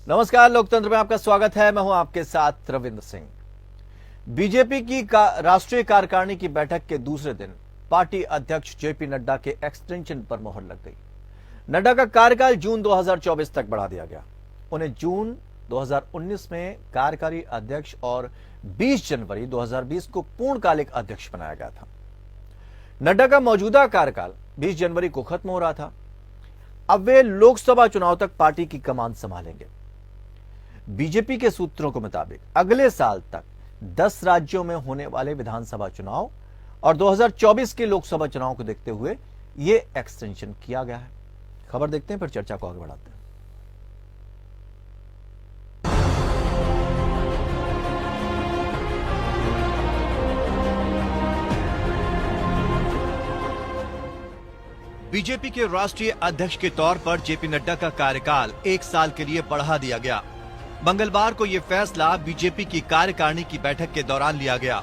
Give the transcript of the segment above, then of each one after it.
नमस्कार, लोकतंत्र में आपका स्वागत है। मैं हूं आपके साथ रविंद्र सिंह। बीजेपी की राष्ट्रीय कार्यकारिणी की बैठक के दूसरे दिन पार्टी अध्यक्ष जेपी नड्डा के एक्सटेंशन पर मोहर लग गई। नड्डा का कार्यकाल जून 2024 तक बढ़ा दिया गया। उन्हें जून 2019 में कार्यकारी अध्यक्ष और 20 जनवरी 2020 को पूर्णकालिक अध्यक्ष बनाया गया था। नड्डा का मौजूदा कार्यकाल 20 जनवरी को खत्म हो रहा था। अब वे लोकसभा चुनाव तक पार्टी की कमान संभालेंगे। बीजेपी के सूत्रों के मुताबिक अगले साल तक 10 राज्यों में होने वाले विधानसभा चुनाव और 2024 के लोकसभा चुनाव को देखते हुए यह एक्सटेंशन किया गया है। खबर देखते हैं, फिर चर्चा को आगे बढ़ाते हैं। बीजेपी के राष्ट्रीय अध्यक्ष के तौर पर जेपी नड्डा का कार्यकाल 1 साल के लिए बढ़ा दिया गया। मंगलवार को यह फैसला बीजेपी की कार्यकारिणी की बैठक के दौरान लिया गया।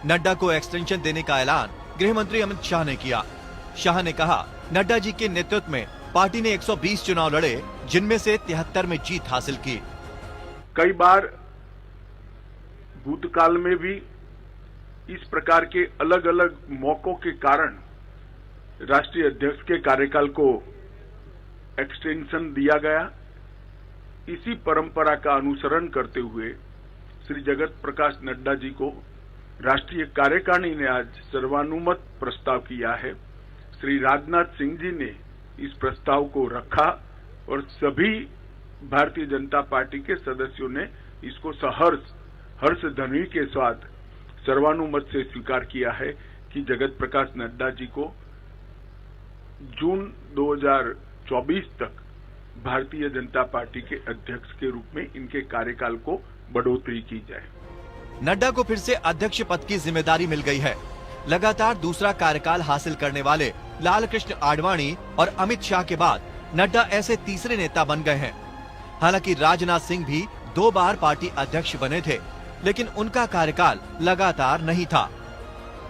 नड्डा को एक्सटेंशन देने का ऐलान गृह मंत्री अमित शाह ने किया। शाह ने कहा, नड्डा जी के नेतृत्व में पार्टी ने 120 चुनाव लड़े, जिनमें से 73 में जीत हासिल की। कई बार भूतकाल में भी इस प्रकार के अलग अलग मौकों के कारण राष्ट्रीय अध्यक्ष के कार्यकाल को एक्सटेंशन दिया गया। इसी परंपरा का अनुसरण करते हुए श्री जगत प्रकाश नड्डा जी को राष्ट्रीय कार्यकारिणी ने आज सर्वानुमत प्रस्ताव किया है। श्री राजनाथ सिंह जी ने इस प्रस्ताव को रखा और सभी भारतीय जनता पार्टी के सदस्यों ने इसको सहर्ष हर्ष ध्वनि के साथ सर्वानुमत से स्वीकार किया है कि जगत प्रकाश नड्डा जी को जून 2024 तक भारतीय जनता पार्टी के अध्यक्ष के रूप में इनके कार्यकाल को बढ़ोतरी की जाए। नड्डा को फिर से अध्यक्ष पद की जिम्मेदारी मिल गई है। लगातार दूसरा कार्यकाल हासिल करने वाले लालकृष्ण आडवाणी और अमित शाह के बाद नड्डा ऐसे तीसरे नेता बन गए हैं। हालांकि राजनाथ सिंह भी 2 बार पार्टी अध्यक्ष बने थे, लेकिन उनका कार्यकाल लगातार नहीं था।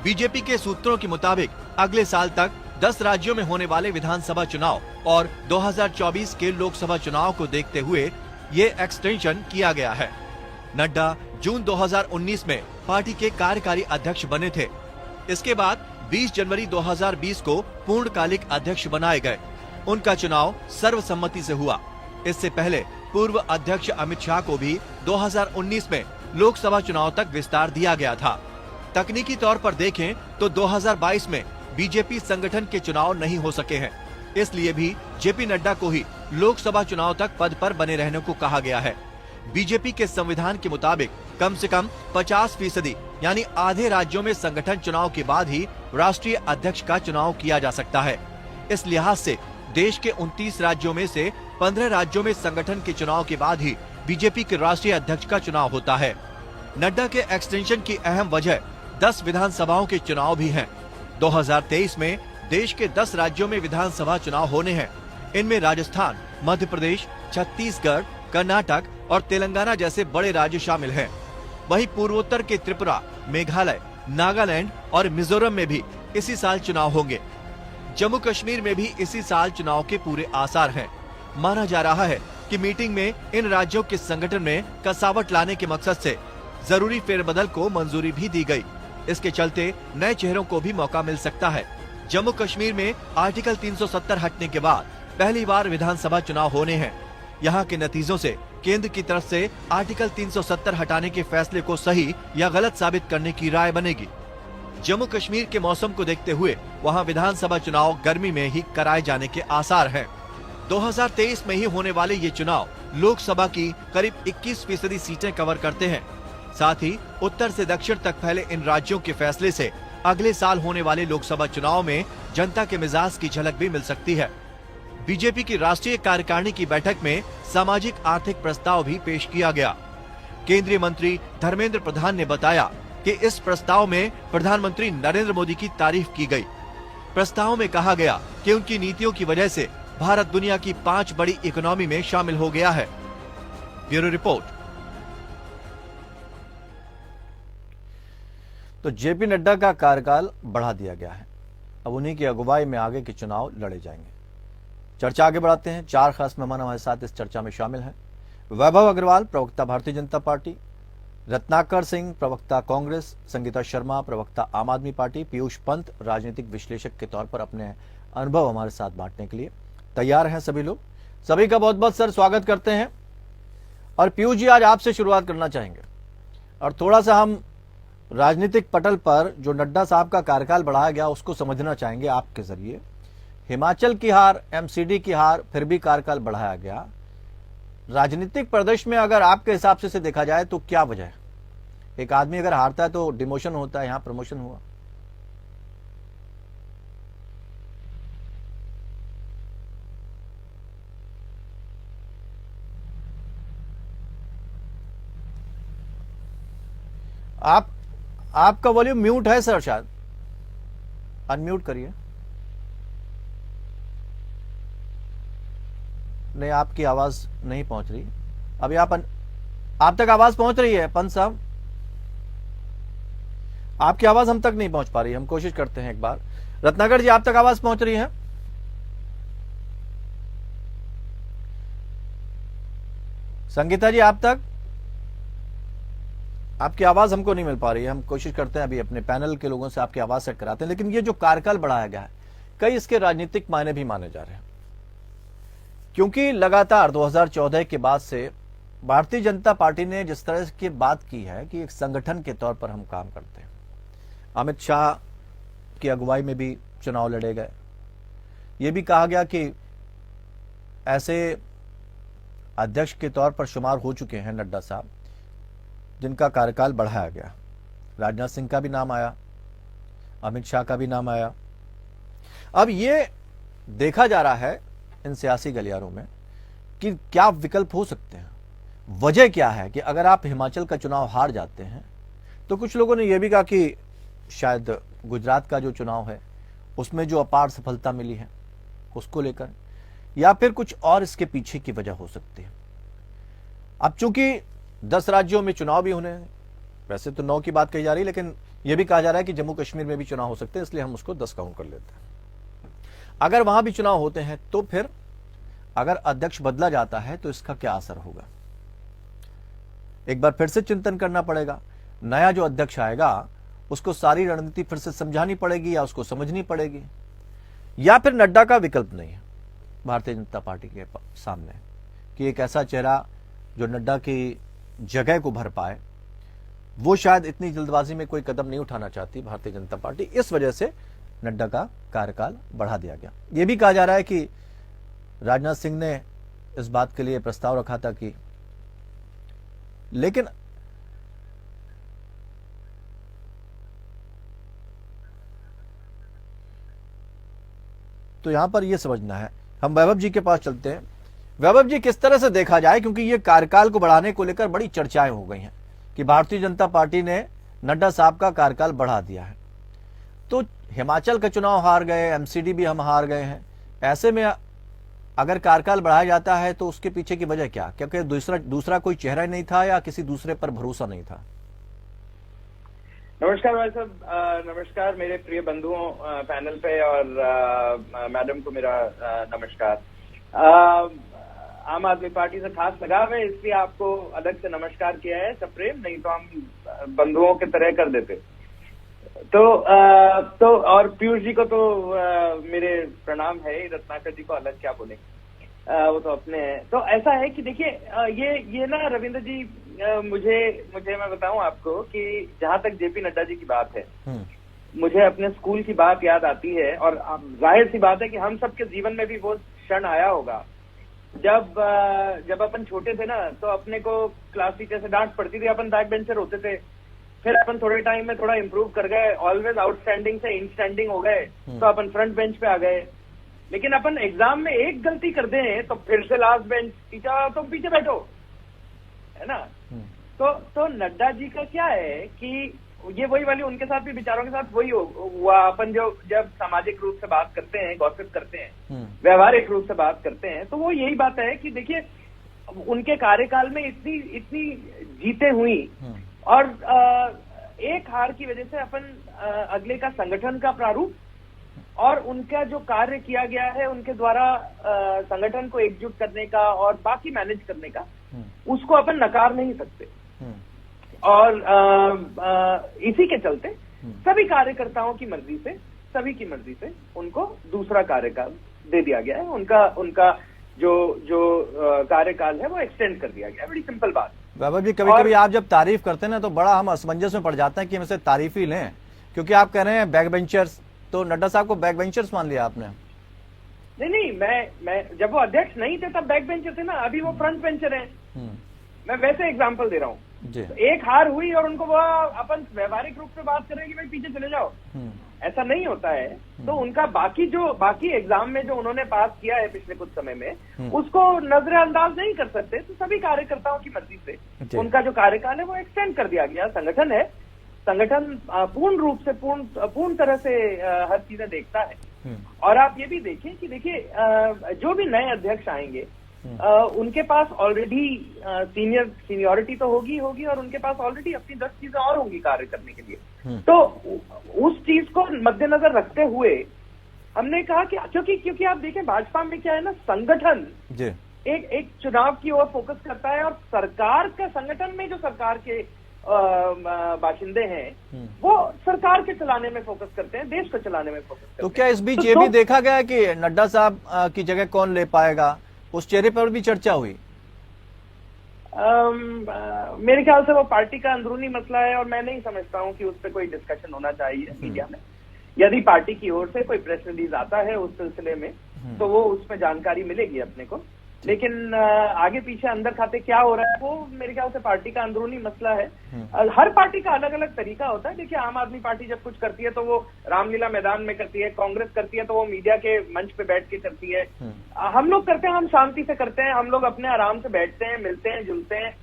बीजेपी के सूत्रों के मुताबिक अगले साल तक 10 राज्यों में होने वाले विधानसभा चुनाव और 2024 के लोकसभा चुनाव को देखते हुए ये एक्सटेंशन किया गया है। नड्डा जून 2019 में पार्टी के कार्यकारी अध्यक्ष बने थे। इसके बाद 20 जनवरी 2020 को पूर्णकालिक अध्यक्ष बनाए गए। उनका चुनाव सर्वसम्मति से हुआ। इससे पहले पूर्व अध्यक्ष अमित शाह को भी 2019 में लोकसभा चुनाव तक विस्तार दिया गया था। तकनीकी तौर पर देखें तो 2022 में बीजेपी संगठन के चुनाव नहीं हो सके हैं, इसलिए भी जेपी नड्डा को ही लोकसभा चुनाव तक पद पर बने रहने को कहा गया है। बीजेपी के संविधान के मुताबिक कम से कम 50% यानी आधे राज्यों में संगठन चुनाव के बाद ही राष्ट्रीय अध्यक्ष का चुनाव किया जा सकता है। इस लिहाज से देश के 29 राज्यों में से 15 राज्यों में संगठन के चुनाव के बाद ही बीजेपी के राष्ट्रीय अध्यक्ष का चुनाव होता है। नड्डा के एक्सटेंशन की अहम वजह 10 विधानसभाओं के चुनाव भी हैं। 2023 में देश के 10 राज्यों में विधानसभा चुनाव होने हैं। इनमें राजस्थान, मध्य प्रदेश, छत्तीसगढ़, कर्नाटक और तेलंगाना जैसे बड़े राज्य शामिल हैं। वहीं पूर्वोत्तर के त्रिपुरा, मेघालय, नागालैंड और मिजोरम में भी इसी साल चुनाव होंगे। जम्मू कश्मीर में भी इसी साल चुनाव के पूरे आसार हैं। माना जा रहा है कि मीटिंग में इन राज्यों के संगठन में कसावट लाने के मकसद से जरूरी फेरबदल को मंजूरी भी दी गई। इसके चलते नए चेहरों को भी मौका मिल सकता है। जम्मू कश्मीर में आर्टिकल 370 हटने के बाद पहली बार विधानसभा चुनाव होने हैं। यहाँ के नतीजों से केंद्र की तरफ से आर्टिकल 370 हटाने के फैसले को सही या गलत साबित करने की राय बनेगी। जम्मू कश्मीर के मौसम को देखते हुए वहाँ विधानसभा चुनाव गर्मी में ही कराए जाने के आसार हैं। 2023 में ही होने वाले ये चुनाव लोकसभा की करीब 21% सीटें कवर करते हैं। साथ ही उत्तर से दक्षिण तक फैले इन राज्यों के फैसले से अगले साल होने वाले लोकसभा चुनाव में जनता के मिजाज की झलक भी मिल सकती है। बीजेपी की राष्ट्रीय कार्यकारिणी की बैठक में सामाजिक आर्थिक प्रस्ताव भी पेश किया गया। केंद्रीय मंत्री धर्मेंद्र प्रधान ने बताया कि इस प्रस्ताव में प्रधानमंत्री नरेंद्र मोदी की तारीफ की गई। प्रस्ताव में कहा गया कि उनकी नीतियों की वजह से भारत दुनिया की 5 बड़ी इकोनॉमी में शामिल हो गया है। Bureau report. तो जेपी नड्डा का कार्यकाल बढ़ा दिया गया है। अब उन्हीं की अगुवाई में आगे के चुनाव लड़े जाएंगे। चर्चा आगे बढ़ाते हैं। 4 खास मेहमान हमारे साथ इस चर्चा में शामिल हैं। वैभव अग्रवाल प्रवक्ता भारतीय जनता पार्टी, रत्नाकर सिंह प्रवक्ता कांग्रेस, संगीता शर्मा प्रवक्ता आम आदमी पार्टी, पीयूष पंत राजनीतिक विश्लेषक के तौर पर अपने अनुभव हमारे साथ बांटने के लिए तैयार हैं सभी लोग। सभी का बहुत बहुत सर स्वागत करते हैं। और पीयूष जी, आज आपसे शुरुआत करना चाहेंगे और थोड़ा सा हम राजनीतिक पटल पर जो नड्डा साहब का कार्यकाल बढ़ाया गया उसको समझना चाहेंगे आपके जरिए। हिमाचल की हार, एमसीडी की हार, फिर भी कार्यकाल बढ़ाया गया। राजनीतिक परिदृश्य में अगर आपके हिसाब से देखा जाए तो क्या वजह है? एक आदमी अगर हारता है तो डिमोशन होता है, यहां प्रमोशन हुआ। आपका वॉल्यूम म्यूट है सर, शायद अनम्यूट करिए। नहीं, आपकी आवाज नहीं पहुंच रही अभी। आप तक आवाज पहुंच रही है पंत साहब? आपकी आवाज हम तक नहीं पहुंच पा रही है। हम कोशिश करते हैं एक बार। रत्नाकर जी, आप तक आवाज पहुंच रही है? संगीता जी, आप तक? आपकी आवाज हमको नहीं मिल पा रही है। हम कोशिश करते हैं अभी अपने पैनल के लोगों से आपकी आवाज सेट कराते हैं। लेकिन ये जो कार्यकाल बढ़ाया गया है, कई इसके राजनीतिक मायने भी माने जा रहे हैं, क्योंकि लगातार 2014 के बाद से भारतीय जनता पार्टी ने जिस तरह की बात की है कि एक संगठन के तौर पर हम काम करते हैं। अमित शाह की अगुवाई में भी चुनाव लड़े गए। ये भी कहा गया कि ऐसे अध्यक्ष के तौर पर शुमार हो चुके हैं नड्डा साहब जिनका कार्यकाल बढ़ाया गया। राजनाथ सिंह का भी नाम आया, अमित शाह का भी नाम आया। अब ये देखा जा रहा है इन सियासी गलियारों में कि क्या विकल्प हो सकते हैं। वजह क्या है कि अगर आप हिमाचल का चुनाव हार जाते हैं तो कुछ लोगों ने यह भी कहा कि शायद गुजरात का जो चुनाव है उसमें जो अपार सफलता मिली है उसको लेकर, या फिर कुछ और इसके पीछे की वजह हो सकती है। अब चूंकि 10 राज्यों में चुनाव भी होने हैं, वैसे तो 9 की बात कही जा रही है, लेकिन यह भी कहा जा रहा है कि जम्मू कश्मीर में भी चुनाव हो सकते हैं, इसलिए हम उसको 10 काउंट कर लेते हैं। अगर वहां भी चुनाव होते हैं तो फिर अगर अध्यक्ष बदला जाता है तो इसका क्या असर होगा? एक बार फिर से चिंतन करना पड़ेगा। नया जो अध्यक्ष आएगा उसको सारी रणनीति फिर से समझानी पड़ेगी या उसको समझनी पड़ेगी, या फिर नड्डा का विकल्प नहीं है भारतीय जनता पार्टी के सामने कि एक ऐसा चेहरा जो नड्डा की जगह को भर पाए। वो शायद इतनी जल्दबाजी में कोई कदम नहीं उठाना चाहती भारतीय जनता पार्टी, इस वजह से नड्डा का कार्यकाल बढ़ा दिया गया। यह भी कहा जा रहा है कि राजनाथ सिंह ने इस बात के लिए प्रस्ताव रखा था कि, लेकिन तो यहां पर यह समझना है। हम वैभव जी के पास चलते हैं। वैभव जी, किस तरह से देखा जाए, क्योंकि ये कार्यकाल को बढ़ाने को लेकर बड़ी चर्चाएं हो गई हैं कि भारतीय जनता पार्टी ने नड्डा साहब का कार्यकाल बढ़ा दिया है, तो हिमाचल का चुनाव हार गए, एमसीडी भी हम हार गए हैं। ऐसे में अगर कार्यकाल बढ़ाया जाता है तो उसके पीछे की वजह क्या? क्योंकि दूसरा कोई चेहरा नहीं था या किसी दूसरे पर भरोसा नहीं था? नमस्कार भाई साहब, नमस्कार मेरे प्रिय बंधुओं पैनल पे, और मैडम को मेरा नमस्कार। आम आदमी पार्टी से खास लगाव है इसलिए आपको अलग से नमस्कार किया है सप्रेम, नहीं तो हम बंधुओं के तरह कर देते। तो और पीयूष जी को तो मेरे प्रणाम है, रत्नाकर जी को अलग क्या बोले, वो तो अपने हैं। तो ऐसा है कि देखिए ये ना रविंद्र जी, मुझे मैं बताऊं आपको कि जहां तक जेपी नड्डा जी की बात है, मुझे अपने स्कूल की बात याद आती है। और जाहिर सी बात है कि हम सबके जीवन में भी वो क्षण आया होगा जब अपन छोटे थे ना, तो अपने को क्लास टीचर से डांट पड़ती थी, अपन बैक बेंचर होते थे, फिर अपन थोड़े टाइम में थोड़ा इंप्रूव कर गए, ऑलवेज आउटस्टैंडिंग से इंस्टैंडिंग हो गए, तो अपन फ्रंट बेंच पे आ गए। लेकिन अपन एग्जाम में एक गलती कर दें तो फिर से लास्ट बेंच, टीचर तुम पीछे बैठो, है ना। तो नड्डा जी का क्या है कि ये वही वाली, उनके साथ भी विचारों के साथ वही हुआ। अपन जब सामाजिक रूप से बात करते हैं, गॉसिप करते हैं, व्यवहारिक रूप से बात करते हैं, तो वो यही बात है कि देखिए उनके कार्यकाल में इतनी जीते हुई, और एक हार की वजह से अपन अगले का संगठन का प्रारूप और उनका जो कार्य किया गया है उनके द्वारा संगठन को एकजुट करने का और बाकी मैनेज करने का, उसको अपन नकार नहीं सकते। और इसी के चलते सभी कार्यकर्ताओं की मर्जी से, सभी की मर्जी से उनको दूसरा कार्यकाल दे दिया गया है। उनका जो कार्यकाल है वो एक्सटेंड कर दिया गया है। बड़ी सिंपल बात। वैभव जी, कभी कभी आप जब तारीफ करते हैं ना तो बड़ा हम असमंजस में पड़ जाते हैं कि हम इसे तारीफ ही लें, क्योंकि आप कह रहे हैं बैक बेंचर्स, तो नड्डा साहब को बैक बेंचर्स मान लिया आपने? नहीं, मैं जब वो अध्यक्ष नहीं थे तब बैक बेंचर थे ना, अभी वो फ्रंट बेंचर हैं। मैं वैसे एग्जांपल दे रहा हूँ। तो एक हार हुई और उनको वो अपन व्यवहारिक रूप से बात करें कि भाई पीछे चले जाओ, ऐसा नहीं होता है। तो उनका बाकी एग्जाम में जो उन्होंने पास किया है पिछले कुछ समय में, उसको नजरअंदाज नहीं कर सकते। तो सभी कार्यकर्ताओं की मर्जी से उनका जो कार्यकाल है वो एक्सटेंड कर दिया गया। संगठन है, संगठन पूर्ण रूप से पूर्ण तरह से हर चीजें देखता है। और आप ये भी देखें कि देखिए जो भी नए अध्यक्ष आएंगे उनके पास ऑलरेडी सीनियरिटी तो होगी और उनके पास ऑलरेडी अपनी 10 चीजें और होंगी कार्य करने के लिए। तो उस चीज को मद्देनजर रखते हुए हमने कहा कि क्योंकि आप देखें भाजपा में क्या है ना, संगठन एक चुनाव की ओर फोकस करता है और सरकार का संगठन में जो सरकार के बाशिंदे हैं वो सरकार के चलाने में फोकस करते हैं, देश को चलाने में फोकस करते हैं। तो क्या इस बीच ये भी देखा गया है कि नड्डा साहब की जगह कौन ले पाएगा? उस चेहरे पर भी चर्चा हुई। मेरे ख्याल से वो पार्टी का अंदरूनी मसला है और मैं नहीं समझता हूं कि उस पर कोई डिस्कशन होना चाहिए मीडिया में। यदि पार्टी की ओर से कोई प्रेस रिलीज आता है उस सिलसिले में तो वो उसमें जानकारी मिलेगी अपने को। लेकिन आगे पीछे अंदर खाते क्या हो रहा है वो मेरे ख्याल से पार्टी का अंदरूनी मसला है। हर पार्टी का अलग अलग तरीका होता है। देखिए, आम आदमी पार्टी जब कुछ करती है तो वो रामलीला मैदान में करती है, कांग्रेस करती है तो वो मीडिया के मंच पे बैठ के करती है। हम लोग करते हैं, हम शांति से करते हैं। हम लोग अपने आराम से बैठते हैं, मिलते हैं, जुलते हैं,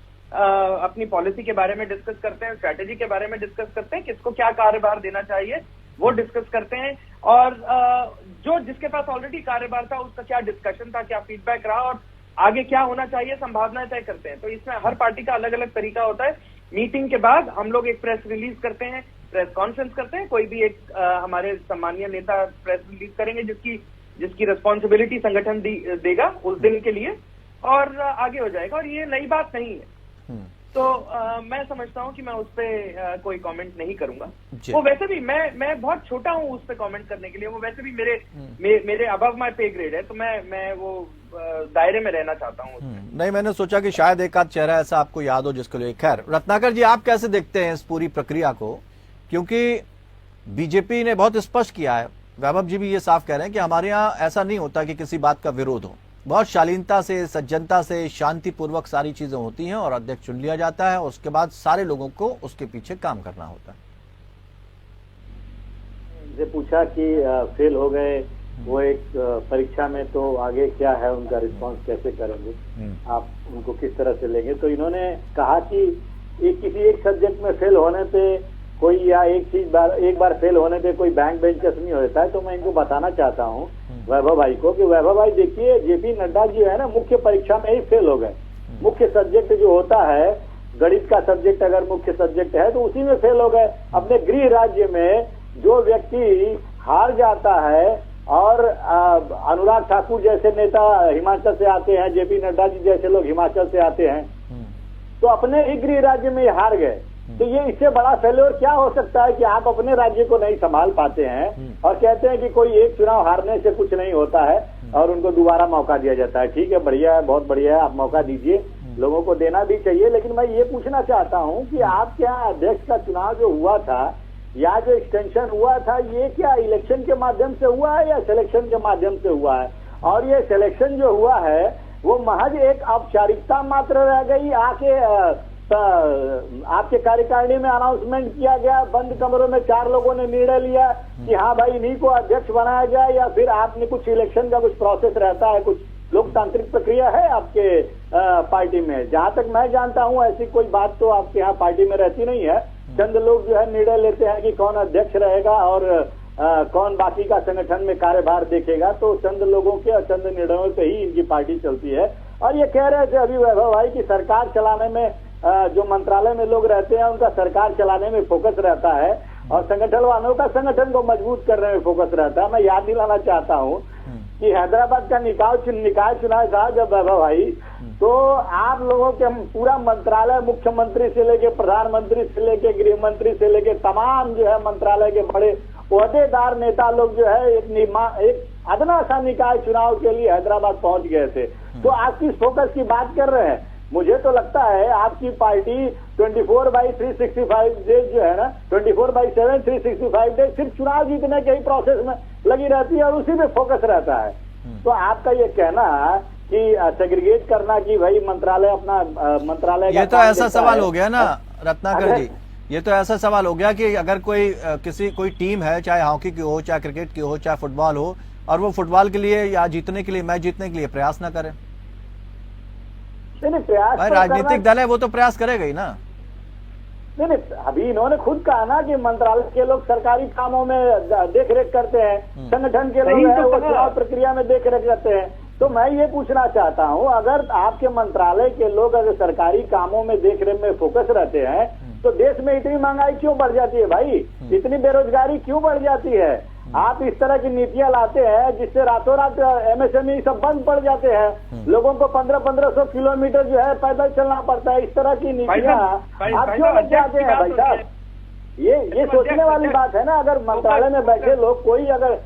अपनी पॉलिसी के बारे में डिस्कस करते हैं, स्ट्रैटेजी के बारे में डिस्कस करते हैं, किसको क्या कार्यभार देना चाहिए वो डिस्कस करते हैं। और जो जिसके पास ऑलरेडी कार्यभार था उसका क्या डिस्कशन था, क्या फीडबैक रहा और आगे क्या होना चाहिए, संभावनाएं तय करते हैं। तो इसमें हर पार्टी का अलग अलग तरीका होता है। मीटिंग के बाद हम लोग एक प्रेस रिलीज करते हैं, प्रेस कॉन्फ्रेंस करते हैं। कोई भी एक हमारे सम्मानीय नेता प्रेस रिलीज करेंगे जिसकी रिस्पॉन्सिबिलिटी संगठन देगा उस दिन के लिए और आगे हो जाएगा। और ये नई बात नहीं है। तो मैं समझता हूं कि मैं उस पर कोई कमेंट नहीं करूंगा। वो वैसे भी मैं बहुत छोटा हूं उस पर कमेंट करने के लिए। वो वैसे भी मेरे अबव माय पे ग्रेड है। तो मैं वो दायरे में रहना चाहता हूं। नहीं, मैंने सोचा कि शायद एक आध चेहरा ऐसा आपको याद हो जिसके लिए। खैर, रत्नाकर जी, आप कैसे देखते हैं इस पूरी प्रक्रिया को? क्योंकि बीजेपी ने बहुत स्पष्ट किया है, वैभव जी भी ये साफ कह रहे हैं कि हमारे यहाँ ऐसा नहीं होता कि किसी बात का विरोध हो। बहुत शालीनता से, सज्जनता से, शांतिपूर्वक सारी चीजें होती हैं और अध्यक्ष चुन लिया जाता है। उसके बाद सारे लोगों को उसके पीछे काम करना होता है। जे पूछा कि फेल हो गए वो एक परीक्षा में, तो आगे क्या है, उनका रिस्पांस कैसे करेंगे, आप उनको किस तरह से लेंगे? तो इन्होंने कहा कि किसी एक सब्जेक्ट में फेल होने पे कोई या एक बार फेल होने पे कोई बैंक बेंचर्स नहीं होता है। तो मैं इनको बताना चाहता हूँ वैभव भाई को कि वैभव भाई देखिए, जेपी नड्डा जी है ना, मुख्य परीक्षा में ही फेल हो गए। मुख्य सब्जेक्ट जो होता है, गणित का सब्जेक्ट अगर मुख्य सब्जेक्ट है तो उसी में फेल हो गए। अपने गृह राज्य में जो व्यक्ति हार जाता है और अनुराग ठाकुर जैसे नेता हिमाचल से आते हैं, जेपी नड्डा जी जैसे लोग हिमाचल से आते हैं, तो अपने ही गृह राज्य में हार गए। तो ये इससे बड़ा फेल्योर क्या हो सकता है कि आप अपने राज्य को नहीं संभाल पाते हैं और कहते हैं कि कोई एक चुनाव हारने से कुछ नहीं होता है और उनको दोबारा मौका दिया जाता है। ठीक है, बढ़िया है, बहुत बढ़िया है, आप मौका दीजिए, लोगों को देना भी चाहिए। लेकिन मैं ये पूछना चाहता हूँ कि आपके यहाँ अध्यक्ष का चुनाव जो हुआ था या जो एक्सटेंशन हुआ था, ये क्या इलेक्शन के माध्यम से हुआ है या सिलेक्शन के माध्यम से हुआ है? और ये सिलेक्शन जो हुआ है वो महज एक औपचारिकता मात्र रह गई? आपके कार्यकारिणी में अनाउंसमेंट किया गया, बंद कमरों में 4 लोगों ने निर्णय लिया कि हाँ भाई इन्हीं को अध्यक्ष बनाया जाए, या फिर आपने कुछ इलेक्शन का कुछ प्रोसेस रहता है, कुछ लोकतांत्रिक प्रक्रिया है आपके पार्टी में? जहां तक मैं जानता हूं ऐसी कोई बात तो आपके यहाँ पार्टी में रहती नहीं है। चंद लोग जो है निर्णय लेते हैं कि कौन अध्यक्ष रहेगा और कौन बाकी का संगठन में कार्यभार देखेगा। तो चंद लोगों के और चंद निर्णयों से ही इनकी पार्टी चलती है। और ये कह रहे थे अभी वैभव भाई की सरकार चलाने में जो मंत्रालय में लोग रहते हैं उनका सरकार चलाने में फोकस रहता है और संगठन वालों का संगठन को मजबूत करने में फोकस रहता है। मैं याद दिलाना चाहता हूँ कि हैदराबाद का निकाय चुनाव था जब वैभव भाई तो आप लोगों के पूरा मंत्रालय, मुख्यमंत्री से लेके प्रधानमंत्री से लेके गृह मंत्री से लेके तमाम जो है मंत्रालय के बड़े ओहदेदार नेता लोग जो है एक अदना सा निकाय चुनाव के लिए हैदराबाद पहुंच गए थे। तो आप किस फोकस की बात कर रहे हैं? मुझे तो लगता है आपकी पार्टी 24/365 डेज जो है ना, 24/7 365 डेज सिर्फ चुनाव जीतने के ही प्रोसेस में लगी रहती है और उसी में फोकस रहता है। तो आपका ये कहना कि सेग्रीगेट करना कि भाई मंत्रालय अपना मंत्रालय, ये तो ऐसा सवाल हो गया ना रत्नाकर जी, ये तो ऐसा सवाल हो गया कि अगर कोई टीम है, चाहे हॉकी की हो, चाहे क्रिकेट की हो, चाहे फुटबॉल हो, और वो फुटबॉल के लिए या जीतने के लिए, मैच जीतने के लिए प्रयास ना करे, नहीं प्रयास भाई राजनीतिक दल है वो तो प्रयास करेगा ही ना। नहीं, अभी इन्होंने खुद कहा ना कि मंत्रालय के लोग सरकारी कामों में देख रेख करते हैं, संगठन के लोग हैं वो चुनाव प्रक्रिया में देख रेख करते हैं। तो मैं ये पूछना चाहता हूँ, अगर आपके मंत्रालय के लोग अगर सरकारी कामों में देख रेख में फोकस रहते हैं तो देश में इतनी महंगाई क्यों बढ़ जाती है भाई? इतनी बेरोजगारी क्यों बढ़ जाती है? आप इस तरह की नीतियां लाते हैं जिससे रातों रात एमएसएमई सब बंद पड़ जाते हैं, लोगों को 1500 किलोमीटर जो है पैदल चलना पड़ता है। इस तरह की नीतियां आप क्यों लेके आते हैं भाई साहब? ये सोचने वाली बात है ना। अगर मंत्रालय में बैठे लोग कोई अगर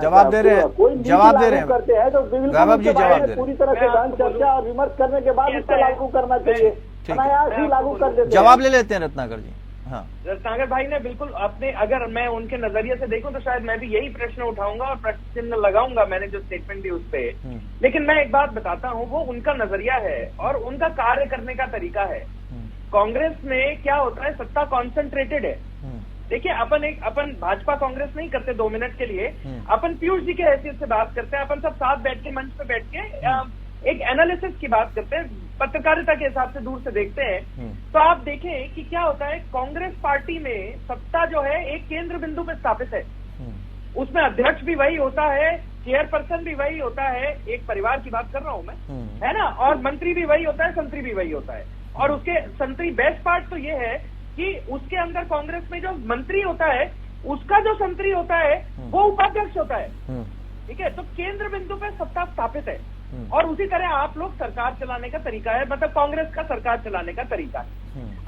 जवाब दे रहे हैं, करते हैं तो वैभव जी जवाब दे रहे हैं, पूरी तरह से गहन चर्चा और विमर्श करने के बाद इसको लागू करना चाहिए, अनायास ही लागू कर देते हैं। जवाब ले लेते हैं रत्नाकर जी। हाँ, रत्नाकर भाई ने बिल्कुल अपने, अगर मैं उनके नजरिए से देखूं तो शायद मैं भी यही प्रश्न उठाऊंगा और प्रश्न चिन्ह लगाऊंगा, मैंने जो स्टेटमेंट दी उस पे। लेकिन मैं एक बात बताता हूं, वो उनका नजरिया है और उनका कार्य करने का तरीका है। कांग्रेस में क्या होता है, सत्ता कॉन्सेंट्रेटेड है। देखिए अपन भाजपा कांग्रेस नहीं करते 2 मिनट के लिए, अपन पीयूष जी के हैसियत से बात करते हैं, अपन सब साथ बैठ के मंच पे बैठ के एक एनालिसिस की बात करते हैं, पत्रकारिता के हिसाब से दूर से देखते हैं। तो आप देखें कि क्या होता है, कांग्रेस पार्टी में सत्ता जो है एक केंद्र बिंदु पे स्थापित है, उसमें अध्यक्ष भी वही होता है, चेयरपर्सन भी वही होता है, एक परिवार की बात कर रहा हूं मैं, है ना, और मंत्री भी वही होता है, संतरी भी वही होता है। और उसके संतरी बेस्ट पार्ट तो ये है कि उसके अंदर कांग्रेस में जो मंत्री होता है उसका जो संतरी होता है वो उपाध्यक्ष होता है, ठीक है। तो केंद्र बिंदु पे सत्ता स्थापित है और उसी तरह आप लोग सरकार चलाने का तरीका है, मतलब कांग्रेस का सरकार चलाने का तरीका है।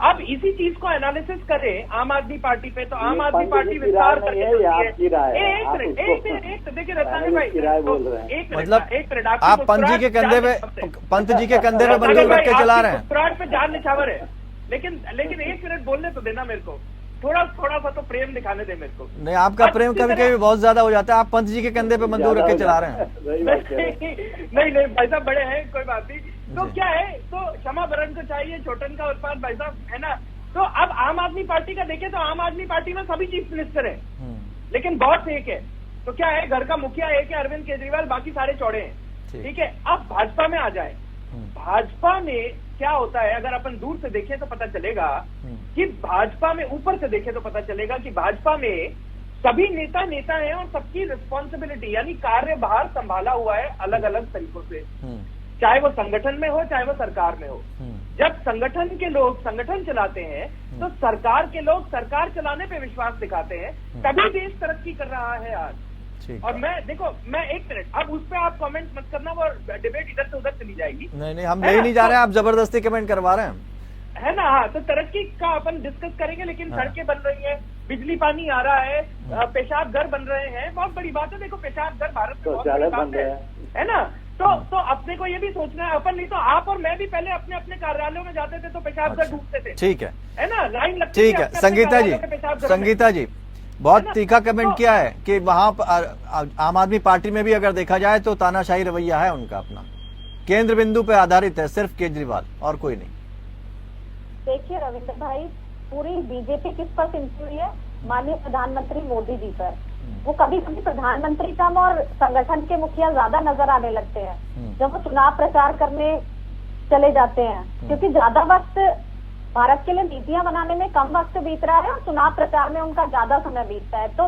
अब इसी चीज को एनालिसिस करें आम आदमी पार्टी पे, तो आम आदमी पार्टी विस्तार करके एक मिनट देखिए रत्नाकर भाई, मतलब आप पंत जी के कंधे पे बंदूक रख के चला रहे हैं, उत्तरायण पे जान निछावर है। लेकिन 1 मिनट बोलने तो देना मेरे को, थोड़ा सा तो प्रेम दिखाने दे मेरे को। नहीं, आपका प्रेम कभी कभी बहुत ज्यादा हो जाता है, आप पंत जी के कंधे पे बंदूक रख के चला रहे हैं। नहीं भाई साहब बड़े हैं, कोई बात नहीं। तो क्या है, तो क्षमा बरन को चाहिए, छोटन का उत्पाद भाई साहब, है ना। तो अब आम आदमी पार्टी का देखें तो आम आदमी पार्टी में सभी चीफ मिनिस्टर है, लेकिन बॉस एक है। तो क्या है, घर का मुखिया एक है अरविंद केजरीवाल, बाकी सारे चौड़े हैं, ठीक है। अब भाजपा में आ जाए, भाजपा में क्या होता है, अगर अपन दूर से देखें तो पता चलेगा कि भाजपा में, ऊपर से देखें तो पता चलेगा कि भाजपा में सभी नेता हैं और सबकी रिस्पॉन्सिबिलिटी यानी कार्यभार संभाला हुआ है अलग अलग तरीकों से, चाहे वो संगठन में हो चाहे वो सरकार में हो। जब संगठन के लोग संगठन चलाते हैं तो सरकार के लोग सरकार चलाने पे विश्वास दिखाते हैं, तभी देश तरक्की कर रहा है आज। और मैं देखो, मैं 1 मिनट, अब उस पर आप कमेंट मत करना, वो डिबेट इधर से उधर चली जाएगी। नहीं हम नहीं जा रहे हैं, आप जबरदस्ती कमेंट करवा रहे हैं, है ना। हाँ, तो तरक्की का अपन डिस्कस करेंगे, लेकिन सड़कें बन रही है, बिजली पानी आ रहा है, पेशाब घर बन रहे हैं, बहुत बड़ी बात है। देखो पेशाब घर भारत में बहुत बड़ी बात है ना। तो अपने को ये भी सोचना है, अपन नहीं तो आप और मैं भी पहले अपने अपने कार्यालयों में जाते थे तो पेशाब घर डूबते थे, ठीक है ना, लाइन लगती थी। ठीक है संगीता जी बहुत तीखा कमेंट किया है कि वहां आम आदमी पार्टी में भी अगर देखा जाए तो तानाशाही रवैया है उनका, अपना केंद्र बिंदु पे आधारित है, सिर्फ केजरीवाल और कोई नहीं। देखिए रविंद्र भाई, पूरी बीजेपी किस पर सिमटी हुई है, माननीय प्रधानमंत्री मोदी जी पर। वो कभी कभी प्रधानमंत्री कम और संगठन के मुखिया ज्यादा नजर आने लगते हैं जब वो चुनाव प्रचार करने चले जाते हैं, क्योंकि ज्यादा वक्त भारत के लिए नीतियां बनाने में कम वक्त बीत रहा है और चुनाव प्रचार में उनका ज्यादा समय बीतता है। तो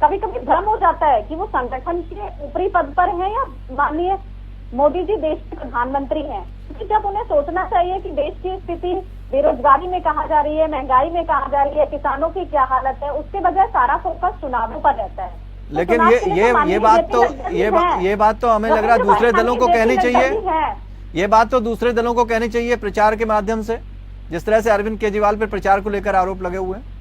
कभी कभी भ्रम हो जाता है कि वो संगठन के ऊपरी पद पर हैं या माननीय मोदी जी देश के प्रधानमंत्री हैं। क्योंकि जब उन्हें सोचना चाहिए कि देश की स्थिति बेरोजगारी में कहाँ जा रही है, महंगाई में कहाँ जा रही है, किसानों की क्या हालत है, उसके बजाय सारा फोकस चुनावों पर रहता है। लेकिन ये बात तो हमें लग रहा है दूसरे दलों को कहनी चाहिए। ये बात तो दूसरे दलों को कहनी चाहिए प्रचार के माध्यम से, जिस तरह से अरविंद केजरीवाल पर प्रचार को लेकर आरोप लगे हुए हैं।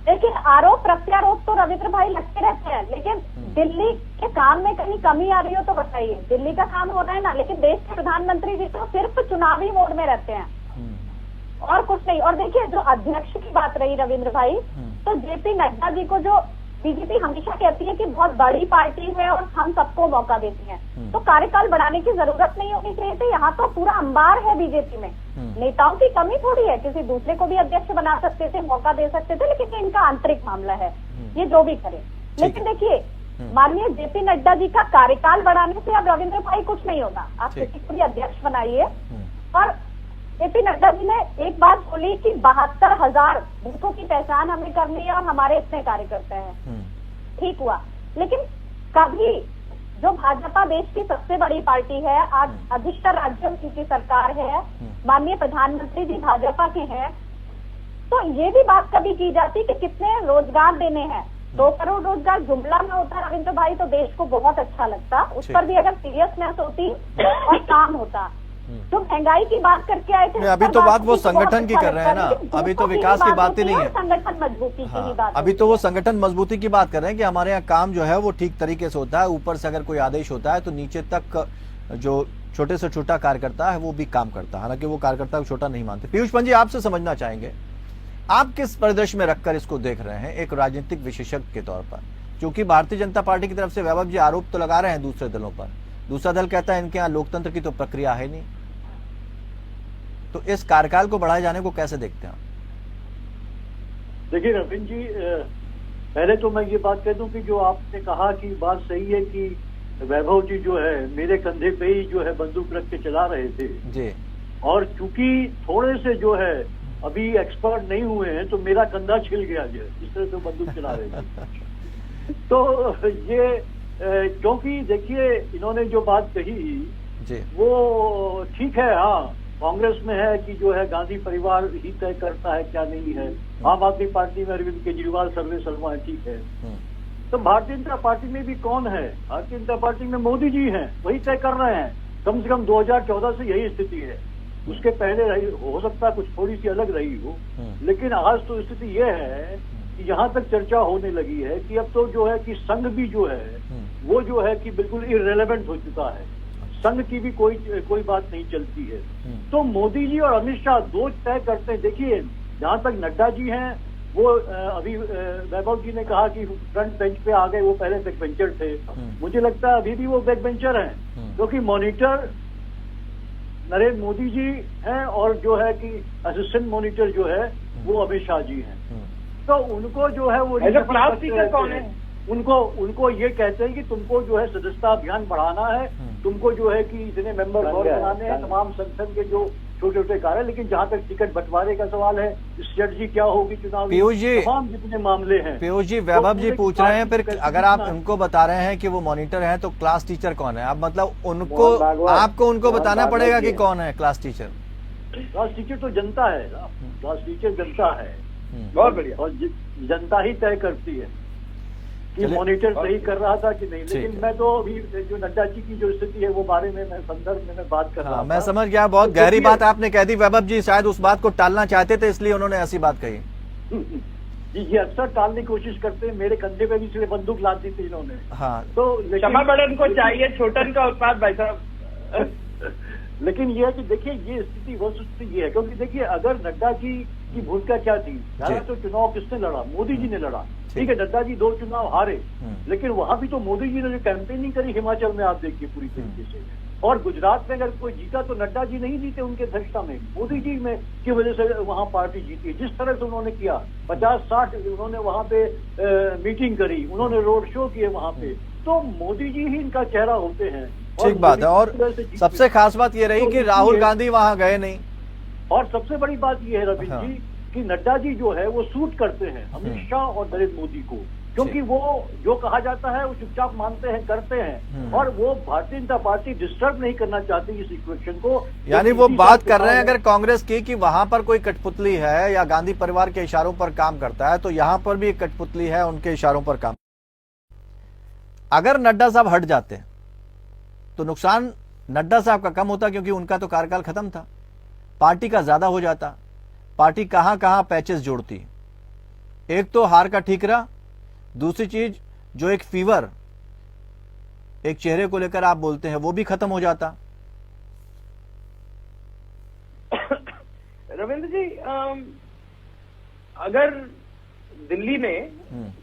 लेकिन आरोप प्रत्यारोप तो रविंद्र भाई लगते रहते हैं, लेकिन दिल्ली के काम में कहीं कमी आ रही हो तो बताइए। दिल्ली का काम हो रहा है ना, लेकिन देश के प्रधानमंत्री जी तो सिर्फ चुनावी मोड में रहते हैं और कुछ नहीं। और देखिए, जो अध्यक्ष की बात रही रविंद्र भाई, तो जेपी नड्डा जी को जो बीजेपी हमेशा कहती है कि बहुत बड़ी पार्टी है और हम सबको मौका देती है, तो कार्यकाल बढ़ाने की जरूरत नहीं होनी चाहिए थी। यहाँ तो पूरा अंबार है बीजेपी में, नेताओं की कमी थोड़ी है, किसी दूसरे को भी अध्यक्ष बना सकते थे, मौका दे सकते थे, लेकिन ये इनका आंतरिक मामला है, ये जो भी करे। लेकिन देखिए, माननीय जेपी नड्डा जी का कार्यकाल बढ़ाने से अब रविंद्र भाई कुछ नहीं होगा। आप किसी को भी अध्यक्ष बनाइए। और जेपी नड्डा जी ने एक बात बोली कि 72,000 बूथों की पहचान हमें करनी है और हमारे इतने कार्यकर्ता हैं। ठीक हुआ, लेकिन कभी जो भाजपा देश की सबसे बड़ी पार्टी है, आज अधिकतर राज्यों की सरकार है, माननीय प्रधानमंत्री जी भाजपा के हैं, तो ये भी बात कभी की जाती कि कितने रोजगार देने हैं। 2 करोड़ रोजगार जुमला में होता रविंद्र भाई तो देश को बहुत अच्छा लगता, उस पर भी अगर सीरियसनेस होती और काम होता। जो महंगाई की बात करके आए थे, अभी तो बात वो संगठन की कर रहे हैं ना, अभी तो विकास की बात ही नहीं है, संगठन मजबूती की ही बात। अभी तो वो संगठन मजबूती की बात कर रहे हैं कि हमारे यहाँ काम जो है वो ठीक तरीके से होता है, ऊपर से अगर कोई आदेश होता है तो नीचे तक जो छोटे से छोटा कार्यकर्ता है वो भी काम करता है, हालांकि वो कार्यकर्ता को छोटा नहीं मानते। पीयूष पंत जी, आपसे समझना चाहेंगे, आप किस परिदृश्य में रखकर इसको देख रहे हैं एक राजनीतिक विशेषज्ञ के तौर पर? क्योंकि भारतीय जनता पार्टी की तरफ से वैभव जी आरोप तो लगा रहे हैं दूसरे दलों पर, दूसरा दल कहता है इनके यहाँ लोकतंत्र की तो प्रक्रिया है नहीं, तो इस कार्यकाल को बढ़ाए जाने को कैसे देखते हैं? देखिए रविंद्र जी, पहले तो मैं ये बात कह दूं कि जो आपने कहा कि बात सही है कि वैभव जी जो है मेरे कंधे पे ही जो है बंदूक रख के चला रहे थे जी, और चूंकि थोड़े से जो है अभी एक्सपर्ट नहीं हुए हैं तो मेरा कंधा छिल गया जो इस तरह से बंदूक चला रहे थे। तो ये क्योंकि देखिए इन्होंने जो बात कही जी, वो ठीक है। हाँ, कांग्रेस में है कि जो है गांधी परिवार ही तय करता है क्या नहीं है, आम आदमी पार्टी में अरविंद केजरीवाल सर्वे सर्वा है, ठीक है। तो भारतीय जनता पार्टी में भी कौन है? भारतीय जनता पार्टी में मोदी जी हैं, वही तय कर रहे हैं। कम से कम 2014 से यही स्थिति है, उसके पहले रही हो सकता है कुछ थोड़ी सी अलग रही हो, लेकिन आज तो स्थिति ये है कि यहाँ तक चर्चा होने लगी है कि अब तो जो है कि संघ भी जो है वो जो है कि बिल्कुल इररिलेवेंट हो चुका है, संघ की भी कोई बात नहीं चलती है। तो मोदी जी और अमित शाह दो तय करते हैं। देखिए, जहां तक नड्डा जी हैं वो अभी वैभव जी ने कहा कि फ्रंट बेंच पे आ गए, वो पहले बैक बेंचर थे। मुझे लगता है अभी भी वो बैक बेंचर हैं, क्योंकि मॉनिटर नरेंद्र मोदी जी हैं और जो है कि असिस्टेंट मॉनिटर जो है वो अमित शाह जी हैं। तो उनको जो है वो क्लास टीचर कौन है? उनको ये कहते हैं कि तुमको जो है सदस्यता अभियान बढ़ाना है, तुमको जो है कि इतने मेंबर और बनाने हैं, तमाम संगठन के जो छोटे छोटे कार्य। लेकिन जहां तक टिकट बंटवारे का सवाल है, स्ट्रेटजी क्या होगी चुनाव, पीयूष जी, तमाम जितने मामले हैं। पीयूष जी, वैभव जी पूछ रहे हैं, फिर अगर आप उनको बता रहे हैं कि वो मॉनिटर हैं तो क्लास टीचर कौन है? आप मतलब उनको, आपको उनको बताना पड़ेगा कि कौन है क्लास टीचर? क्लास टीचर तो जनता है ना, क्लास टीचर जनता है, बहुत बढ़िया, और जनता ही तय करती है कि मॉनिटर सही कर रहा था कि नहीं। लेकिन मैं तो अभी जो नड्डा जी की जो स्थिति है वो बारे में मैं संदर्भ में मैं बात कर रहा था। मैं समझ गया, बहुत गहरी बात आपने कह दी वैभव जी, शायद उस बात को टालना चाहते थे इसलिए उन्होंने ऐसी बात कही। जी, ये अक्सर टालने की कोशिश करते हैं, मेरे कंधे पे भी इसलिए बंदूक ला दी थी इन्होंने। हाँ, तो क्षमा बड़न को चाहिए छोटन का उत्पाद भाई साहब। लेकिन ये है कि देखिए ये स्थिति वो स्थिति ये है, क्योंकि देखिए अगर नड्डा जी की भूमिका क्या थी, पहला तो चुनाव किसने लड़ा? मोदी जी ने लड़ा, ठीक है। नड्डा जी 2 चुनाव हारे, लेकिन वहां भी तो मोदी जी ने जो कैंपेनिंग करी हिमाचल में, आप देखिए पूरी तरीके से। और गुजरात में अगर कोई जीता तो नड्डा जी नहीं जीते उनके अध्यक्षता में, मोदी जी में की वजह से वहां पार्टी जीती। जिस तरह से उन्होंने किया, 50-60 उन्होंने वहां पे मीटिंग करी, उन्होंने रोड शो किए वहां पे, तो मोदी जी ही इनका चेहरा होते हैं। ठीक बात है। और सबसे खास बात ये रही कि राहुल गांधी वहां गए नहीं। और सबसे बड़ी बात ये है रविंद्र जी कि नड्डा जी जो है वो सूट करते हैं अमित शाह और नरेंद्र मोदी को, क्योंकि वो जो कहा जाता है वो चुपचाप मानते हैं, करते हैं, और वो भारतीय जनता पार्टी डिस्टर्ब नहीं करना चाहती इस इक्वेशन को। यानी वो बात कर रहे हैं अगर कांग्रेस की कि वहां पर कोई कठपुतली है या गांधी परिवार के इशारों पर काम करता है, तो यहां पर भी एक कठपुतली है, उनके इशारों पर काम। अगर नड्डा साहब हट जाते हैं तो नुकसान नड्डा साहब का कम होता क्योंकि उनका तो कार्यकाल खत्म था, पार्टी का ज्यादा हो जाता। पार्टी कहां कहां पैचेस जोड़ती, एक तो हार का ठीकरा, दूसरी चीज जो एक फीवर एक चेहरे को लेकर आप बोलते हैं वो भी खत्म हो जाता। रविंद्र जी, अगर दिल्ली में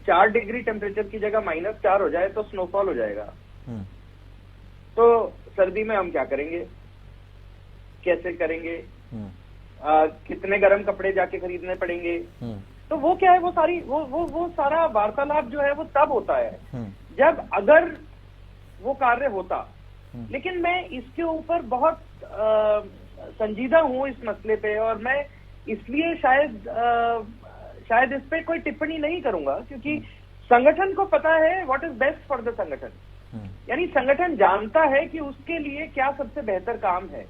4 डिग्री टेम्परेचर की जगह -4 हो जाए तो स्नोफॉल हो जाएगा। तो सर्दी में हम क्या करेंगे, कैसे करेंगे, कितने गर्म कपड़े जाके खरीदने पड़ेंगे। तो वो क्या है, वो सारी वो सारा वार्तालाप जो है वो तब होता है जब अगर वो कार्य होता। लेकिन मैं इसके ऊपर बहुत संजीदा हूं इस मसले पे, और मैं इसलिए शायद इस पे कोई टिप्पणी नहीं करूंगा, क्योंकि संगठन को पता है what is best for the संगठन। यानी संगठन जानता है कि उसके लिए क्या सबसे बेहतर काम है,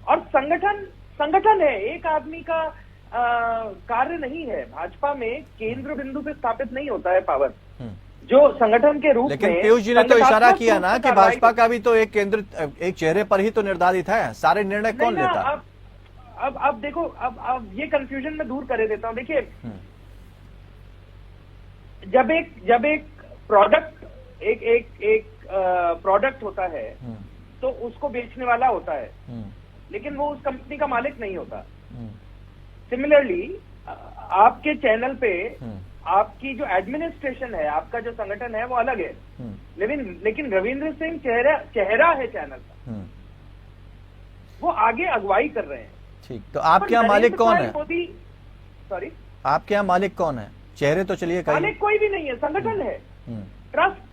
और संगठन है, एक आदमी का कार्य नहीं है। भाजपा में केंद्र बिंदु पे स्थापित नहीं होता है पावर, जो संगठन के रूप में। लेकिन पीयूष जी ने तो इशारा किया ना कि भाजपा का भी तो एक चेहरे पर ही तो निर्धारित है, सारे निर्णय कौन लेता है। अब देखो, अब ये कंफ्यूजन मैं दूर कर देता हूं। देखिए, जब एक प्रोडक्ट एक प्रोडक्ट होता है तो उसको बेचने वाला होता है, लेकिन वो उस कंपनी का मालिक नहीं होता। सिमिलरली आपके चैनल पे आपकी जो एडमिनिस्ट्रेशन है, आपका जो संगठन है वो अलग है, लेकिन रविंद्र सिंह चेहरा है चैनल का, वो आगे अगुवाई कर रहे हैं। ठीक, तो आपके यहाँ मालिक कौन है? सॉरी, आपके यहाँ मालिक कौन है? चेहरे तो चलिए मालिक कोई भी नहीं है, संगठन है, ट्रस्ट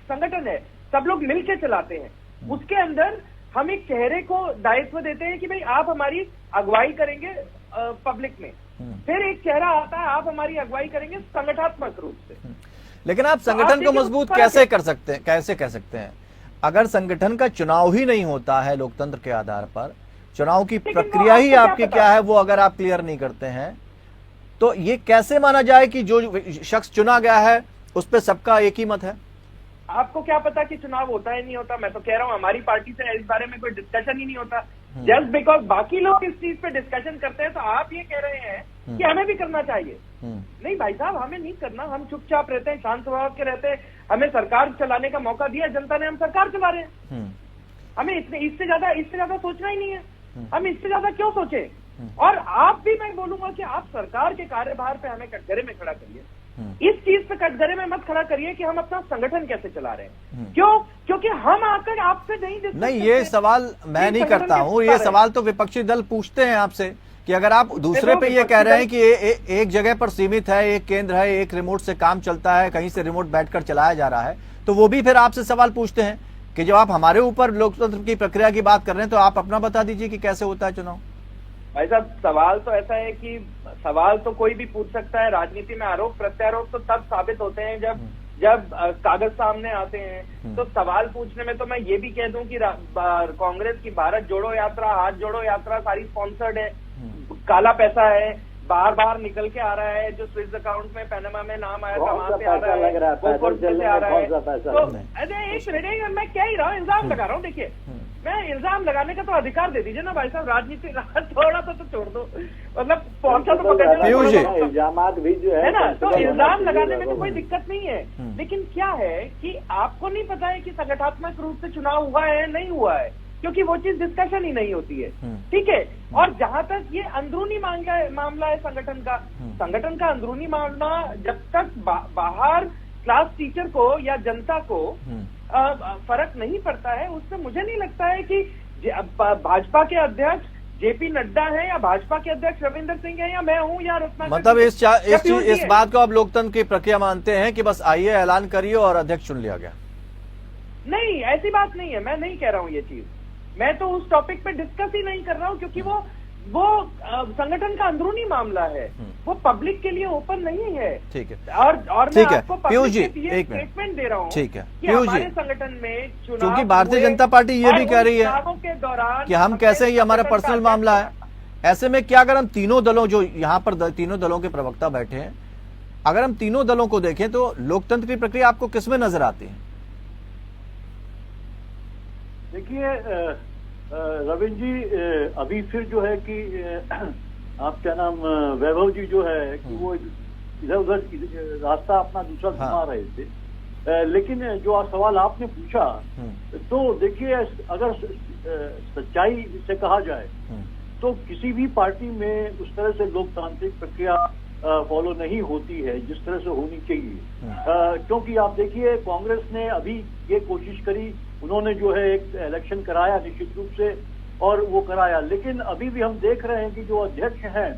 संगठन है, सब लोग मिलकर चलाते हैं। उसके अंदर हम एक चेहरे को दायित्व देते हैं कि भाई आप हमारी अगुवाई करेंगे पब्लिक में, फिर एक चेहरा आता है, आप हमारी अगुवाई करेंगे संगठनात्मक रूप से। लेकिन आप संगठन को मजबूत कैसे कर सकते हैं, कैसे कह सकते हैं अगर संगठन का चुनाव ही नहीं होता है लोकतंत्र के आधार पर, चुनाव की प्रक्रिया ही आपकी क्या है वो अगर आप क्लियर नहीं करते हैं, तो ये कैसे माना जाए कि जो शख्स चुना गया है उस पर सबका एक ही मत है? आपको क्या पता कि चुनाव होता है नहीं होता? मैं तो कह रहा हूं हमारी पार्टी से इस बारे में कोई डिस्कशन ही नहीं होता। जस्ट बिकॉज बाकी लोग इस चीज पे डिस्कशन करते हैं तो आप ये कह रहे हैं कि हमें भी करना चाहिए। नहीं भाई साहब, हमें नहीं करना, हम चुपचाप रहते हैं, शांत स्वभाव के रहते हैं। हमें सरकार चलाने का मौका दिया जनता ने, हम सरकार चला रहे हैं। हमें इससे ज्यादा सोचना ही नहीं है। हम इससे ज्यादा क्यों सोचे? और आप भी, मैं बोलूंगा कि आप सरकार के कार्यभार पे हमें कटघरे में खड़ा करिए। इस चीज पे कटघरे में मत खड़ा करिए कि हम अपना संगठन कैसे चला रहे हैं। क्यों? क्योंकि हम आकर आपसे नहीं, ये सवाल मैं नहीं करता हूँ, ये सवाल तो विपक्षी दल पूछते हैं आपसे कि अगर आप दूसरे पे ये कह रहे हैं कि एक जगह पर सीमित है, एक केंद्र है, एक रिमोट से काम चलता है, कहीं से रिमोट बैठकर चलाया जा रहा है, तो वो भी फिर आपसे सवाल पूछते हैं कि जब आप हमारे ऊपर लोकतंत्र की प्रक्रिया की बात कर रहे हैं तो आप अपना बता दीजिए कि कैसे होता है चुनाव। भाई साहब, सवाल तो ऐसा है कि सवाल तो कोई भी पूछ सकता है। राजनीति में आरोप प्रत्यारोप तो तब साबित होते हैं जब कागज सामने आते हैं। तो सवाल पूछने में तो मैं ये भी कह दूं कि कांग्रेस की भारत जोड़ो यात्रा, हाथ जोड़ो यात्रा सारी स्पॉन्सर्ड है, काला पैसा है, बार निकल के आ रहा है। जो स्विस अकाउंट में पनामा में नाम आया था वहां से आ रहा है, वो कोर्ट से आ रहा है। तो अरे एक मिनट, मैं क्या ही रहा हूँ, इल्जाम लगा रहा हूँ। देखिए, मैं इल्जाम लगाने का तो अधिकार दे दीजिए ना भाई साहब। राजनीति थोड़ा सा तो छोड़ दो, मतलब पहुंचा तो इल्जामात भी जो है ना, तो इल्जाम लगाने में तो कोई दिक्कत नहीं है। लेकिन क्या है कि आपको नहीं पता है कि संगठनात्मक रूप से चुनाव हुआ है नहीं हुआ है, क्योंकि वो चीज डिस्कशन ही नहीं होती है। ठीक है। और जहां तक ये अंदरूनी मामला है संगठन का अंदरूनी मामला, जब तक बाहर क्लास टीचर को या जनता को फर्क नहीं पड़ता है, उससे मुझे नहीं लगता है कि भाजपा के अध्यक्ष जेपी नड्डा है या भाजपा के अध्यक्ष रविंद्र सिंह है या मैं हूं या रत्नाकर, मतलब इस बात को आप लोकतंत्र की प्रक्रिया मानते हैं कि बस आइए ऐलान करिए और अध्यक्ष चुन लिया गया? नहीं, ऐसी बात नहीं है। मैं नहीं कह रहा हूं ये चीज। मैं तो उस टॉपिक पे डिस्कस ही नहीं कर रहा हूं, क्योंकि वो संगठन का अंदरूनी मामला है, वो पब्लिक के लिए ओपन नहीं है। ठीक है। और ठीक मैं है आपको पीयूष जी, एक स्टेटमेंट दे रहा हूँ। ठीक है कि पीयूष हमारे जी, संगठन में चुनाव क्योंकि भारतीय जनता पार्टी ये भी कह रही है के दौरान कि हम कैसे, ये हमारा पर्सनल मामला है। ऐसे में क्या अगर हम तीनों दलों, जो यहाँ पर तीनों दलों के प्रवक्ता बैठे हैं, अगर हम तीनों दलों को देखें तो लोकतंत्र की प्रक्रिया आपको किसमें नजर आती है? देखिए रविंद्र जी, अभी फिर जो है कि आप क्या नाम वैभव जी जो है कि वो इधर उधर रास्ता अपना दूसरा घुमा रहे थे। लेकिन जो आज सवाल आपने पूछा, तो देखिए अगर सच्चाई से कहा जाए तो किसी भी पार्टी में उस तरह से लोकतांत्रिक प्रक्रिया फॉलो नहीं होती है जिस तरह से होनी चाहिए। क्योंकि आप देखिए कांग्रेस ने अभी ये कोशिश करी, उन्होंने जो है एक इलेक्शन कराया निश्चित रूप से, और वो कराया, लेकिन अभी भी हम देख रहे हैं कि जो अध्यक्ष हैं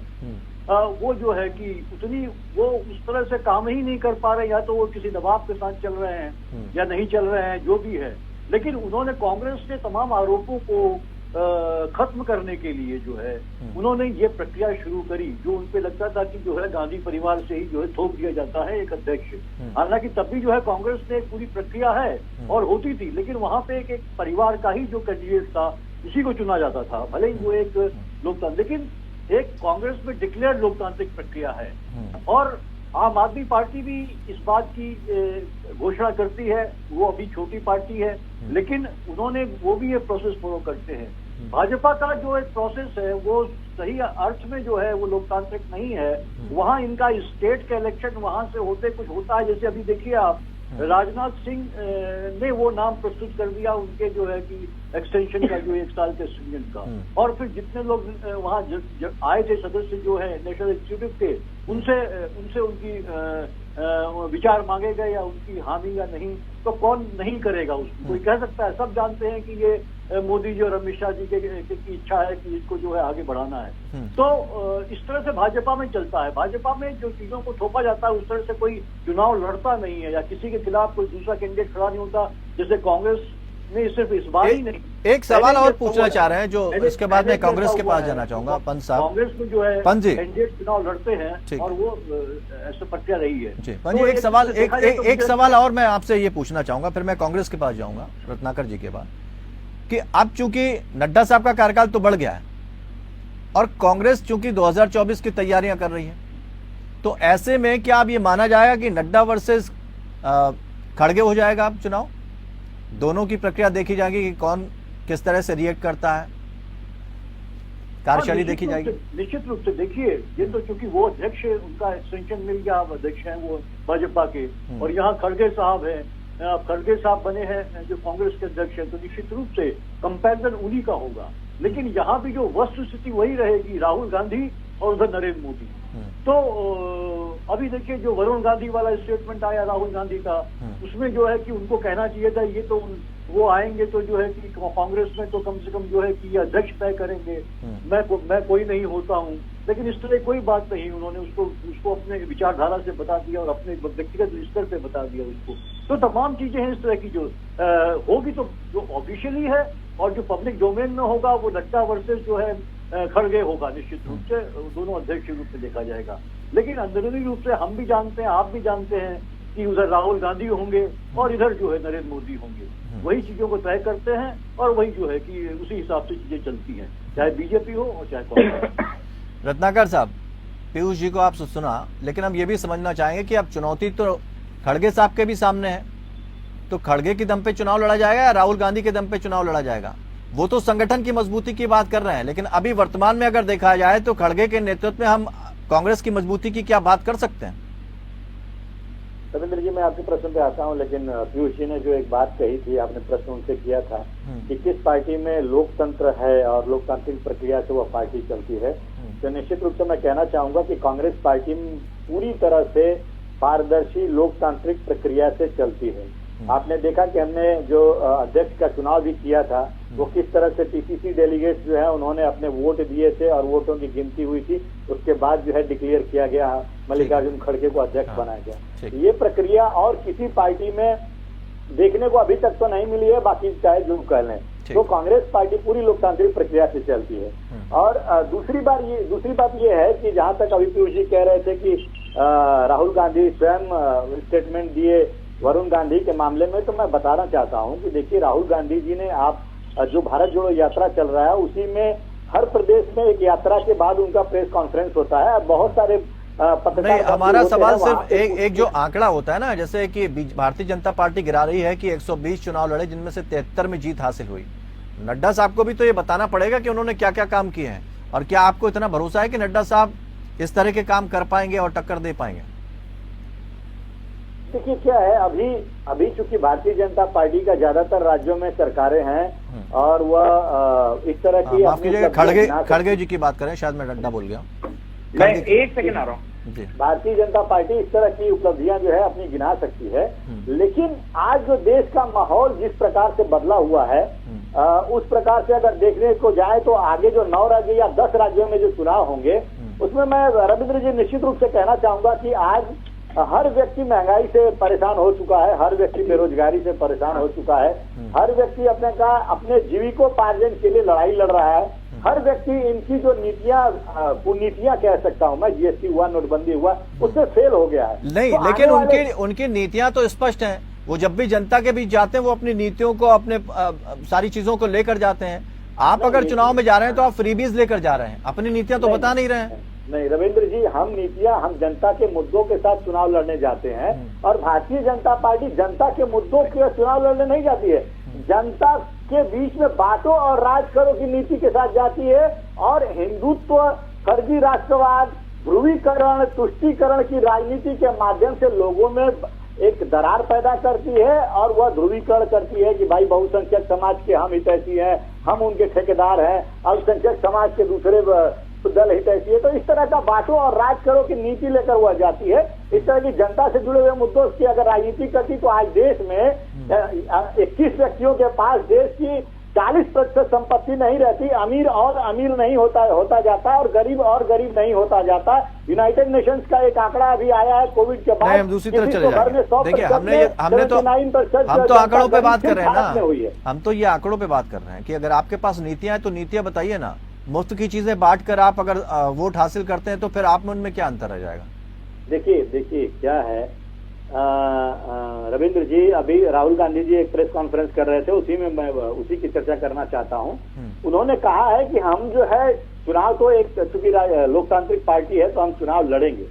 वो जो है कि उतनी वो उस तरह से काम ही नहीं कर पा रहे, या तो वो किसी दबाव के साथ चल रहे हैं या नहीं चल रहे हैं, जो भी है। लेकिन उन्होंने कांग्रेस के तमाम आरोपों को खत्म करने के लिए जो है उन्होंने ये प्रक्रिया शुरू करी, जो उनपे लगता था कि जो है गांधी परिवार से ही जो है थोप दिया जाता है एक अध्यक्ष। हालांकि तब भी जो है कांग्रेस ने एक पूरी प्रक्रिया है और होती थी, लेकिन वहां पे एक परिवार का ही जो कैंडिडेट था उसी को चुना जाता था, भले ही वो एक लोकतांत्रिक, लेकिन एक कांग्रेस में डिक्लेयर्ड लोकतांत्रिक प्रक्रिया है। और आम आदमी पार्टी भी इस बात की घोषणा करती है, वो अभी छोटी पार्टी है, लेकिन उन्होंने वो भी ये प्रोसेस फॉलो करते हैं। भाजपा का जो एक प्रोसेस है वो सही अर्थ में जो है वो लोकतांत्रिक नहीं है। वहां इनका स्टेट का इलेक्शन वहां से होते कुछ होता है, जैसे अभी देखिए आप राजनाथ सिंह ने वो नाम प्रस्तुत कर दिया उनके जो है कि एक्सटेंशन का, जो 1 साल के एक्सटेंशन का, और फिर जितने लोग वहां आए थे सदस्य जो है नेशनल एग्जीक्यूटिव के, उनसे उनकी विचार मांगे गए या उनकी हामी या नहीं, तो कौन नहीं करेगा उसको, कोई कह सकता है। सब जानते हैं कि ये मोदी जी और अमित शाह जी की इच्छा है कि इसको जो है आगे बढ़ाना है। तो इस तरह से भाजपा में चलता है। भाजपा में जो चीजों को थोपा जाता है उस तरह से कोई चुनाव लड़ता नहीं है, या किसी के खिलाफ कोई दूसरा कैंडिडेट खड़ा नहीं होता, जैसे कांग्रेस में सिर्फ इस बार ही नहीं। एक सवाल और पूछना चाह रहे हैं, जो इसके बाद मैं कांग्रेस के पास जाना चाहूंगा। पंत साहब, कांग्रेस में जो है कैंडिडेट चुनाव लड़ते हैं और वो ऐसा प्रक्रिया रही है। पंत जी, एक सवाल और मैं आपसे ये पूछना चाहूंगा, फिर मैं कांग्रेस के पास जाऊंगा रत्नाकर जी के बाद, कि अब चूंकि नड्डा साहब का कार्यकाल तो बढ़ गया है और कांग्रेस चूंकि 2024 की तैयारियां कर रही है, तो ऐसे में क्या अब ये माना जाएगा कि नड्डा वर्सेस खड़गे हो जाएगा अब चुनाव? दोनों की प्रक्रिया देखी जाएगी कि कौन किस तरह से रिएक्ट करता है, कार्यशैली देखी जाएगी। निश्चित रूप से देखिए, ये तो चूंकि वो अध्यक्ष है, उनका एक्सटेंशन मिल गया, अब अध्यक्ष हैं वो भाजपा के, और यहाँ खड़गे साहब हैं, खड़गे साहब बने हैं जो कांग्रेस के अध्यक्ष हैं, तो निश्चित रूप से कंपैरिजन उन्हीं का होगा। लेकिन यहाँ भी जो वस्तु स्थिति वही रहेगी, राहुल गांधी और उधर नरेंद्र मोदी। तो अभी देखिए जो वरुण गांधी वाला स्टेटमेंट आया राहुल गांधी का, उसमें जो है कि उनको कहना चाहिए था ये तो वो आएंगे तो जो है कि कांग्रेस में तो कम से कम जो है कि अध्यक्ष तय करेंगे, मैं कोई नहीं होता हूँ। लेकिन इस तरह कोई बात नहीं, उन्होंने उसको अपने विचारधारा से बता दिया और अपने व्यक्तिगत स्तर पे बता दिया उसको। तो तमाम चीजें हैं इस तरह की जो होगी, तो जो ऑफिशियली है और जो पब्लिक डोमेन में होगा वो नड्डा वर्सेस जो है खड़गे होगा। निश्चित रूप से दोनों अध्यक्ष के रूप में देखा जाएगा। लेकिन अंदरूनी रूप से हम भी जानते हैं, आप भी जानते हैं कि उधर राहुल गांधी होंगे और इधर जो है नरेंद्र मोदी होंगे। वही चीजों को तय करते हैं और वही जो है कि उसी हिसाब से चीजें चलती हैं, चाहे बीजेपी हो और चाहे कांग्रेस। रत्नाकर साहब, पीयूष जी को आप सुना, लेकिन हम ये भी समझना चाहेंगे कि अब चुनौती तो खड़गे साहब के भी सामने है, तो खड़गे के दम पे चुनाव लड़ा जाएगा या राहुल गांधी के दम पे चुनाव लड़ा जाएगा? वो तो संगठन की मजबूती की बात कर रहे हैं, लेकिन अभी वर्तमान में अगर देखा जाए तो खड़गे के नेतृत्व में हम कांग्रेस की मजबूती की क्या बात कर सकते हैं? रविंद्र जी, मैं आपके प्रश्न पे आता हूं, लेकिन पीयूष जी ने जो एक बात कही थी, आपने प्रश्न उनसे किया था कि किस पार्टी में लोकतंत्र है और लोकतांत्रिक प्रक्रिया से वह पार्टी चलती है, तो निश्चित रूप से मैं कहना चाहूंगा कि कांग्रेस पार्टी पूरी तरह से पारदर्शी लोकतांत्रिक प्रक्रिया से चलती है। आपने देखा कि हमने जो अध्यक्ष का चुनाव भी किया था, वो किस तरह से पीसीसी डेलीगेट्स जो है उन्होंने अपने वोट दिए थे और वोटों की गिनती हुई थी, उसके बाद जो है डिक्लेयर किया गया, मल्लिकार्जुन खड़गे को अध्यक्ष बनाया गया। ये प्रक्रिया और किसी पार्टी में देखने को अभी तक तो नहीं मिली है, बाकी चाहे जो कह लें। तो कांग्रेस पार्टी पूरी लोकतांत्रिक प्रक्रिया से चलती है। और दूसरी बात ये है कि जहां तक अभी पीयूष जी कह रहे थे कि राहुल गांधी स्वयं स्टेटमेंट दिए वरुण गांधी के मामले में, तो मैं बताना चाहता हूं कि देखिए राहुल गांधी जी ने जो भारत जोड़ो यात्रा चल रहा है उसी में हर प्रदेश में एक यात्रा के बाद उनका प्रेस कॉन्फ्रेंस होता है। बहुत सारे नहीं, हमारा सवाल सिर्फ एक जो आंकड़ा होता है ना, जैसे कि भारतीय जनता पार्टी गिरा रही है कि 120 चुनाव लड़े जिनमें से 73 में जीत हासिल हुई, नड्डा साहब को भी तो ये बताना पड़ेगा कि उन्होंने क्या क्या काम किए हैं, और क्या आपको इतना भरोसा है कि नड्डा साहब इस तरह के काम कर पाएंगे और टक्कर दे पाएंगे? देखिए क्या है, अभी चूंकि भारतीय जनता पार्टी का ज्यादातर राज्यों में सरकारें हैं और वह इस तरह की माफ कीजिएगा, खड़गे जी की बात करें, शायद मैं नड्डा बोल गया। मैं एक सेकंड आ रहा हूँ। भारतीय जनता पार्टी इस तरह की उपलब्धियां जो है अपनी गिना सकती है, लेकिन आज जो देश का माहौल जिस प्रकार से बदला हुआ है, उस प्रकार से अगर देखने को जाए तो आगे जो 9 राज्य या 10 राज्यों में जो चुनाव होंगे, उसमें मैं रविंद्र जी निश्चित रूप से कहना चाहूंगा कि आज हर व्यक्ति महंगाई से परेशान हो चुका है, हर व्यक्ति बेरोजगारी से परेशान हो चुका है, हर व्यक्ति अपने जीविकोपार्जन के लिए लड़ाई लड़ रहा है, हर व्यक्ति इनकी जो कुनीतियां कह सकता हूं मैं, जीएसटी हुआ, नोटबंदी हुआ, उससे फेल हो गया है। नहीं, तो लेकिन उनकी नीतियां तो स्पष्ट हैं। वो जब भी जनता के बीच जाते हैं वो अपनी नीतियों को, अपने सारी चीजों को लेकर जाते हैं। आप अगर चुनाव में जा रहे हैं तो आप फ्रीबीज लेकर जा रहे हैं, अपनी नीतियां तो बता नहीं रहे हैं। नहीं रविंद्र जी, हम जनता के मुद्दों के साथ चुनाव लड़ने जाते हैं, और भारतीय जनता पार्टी जनता के मुद्दों के चुनाव लड़ने नहीं जाती है, जनता के बीच में बांटो और राज करो की नीति के साथ जाती है, और हिंदुत्व, फर्जी राष्ट्रवाद, ध्रुवीकरण, तुष्टीकरण की राजनीति के माध्यम से लोगों में एक दरार पैदा करती है, और वह ध्रुवीकरण करती है कि भाई बहुसंख्यक समाज के हम हितैषी हैं, हम उनके ठेकेदार हैं, अल्पसंख्यक समाज के दूसरे दल हितैषी है। तो इस तरह का बांटो और राज करो की नीति लेकर वह जाती है। इस तरह की जनता से जुड़े हुए मुद्दों की अगर राजनीति करती तो आज देश में 21 व्यक्तियों के पास देश की 40% संपत्ति नहीं रहती, अमीर और अमीर नहीं होता जाता, और गरीब नहीं होता जाता। यूनाइटेड नेशंस का एक आंकड़ा अभी आया है कोविड के बाद, हम दूसरी तरफ चले जाएंगे। देखिए, हम तो आंकड़ों पे बात कर रहे हैं ना, हम तो ये आंकड़ों पे बात कर रहे हैं कि अगर आपके पास नीतियां हैं तो नीतियां बताइए ना। मुफ्त की चीजें बांटकर आप अगर वोट हासिल करते हैं तो फिर आप में उनमें क्या अंतर रह जाएगा? देखिए क्या है रविंद्र जी, अभी राहुल गांधी जी एक प्रेस कॉन्फ्रेंस कर रहे थे, उसी में मैं उसी की चर्चा करना चाहता हूं। उन्होंने कहा है कि हम जो है चुनाव तो एक, चूंकि लोकतांत्रिक पार्टी है तो हम चुनाव लड़ेंगे,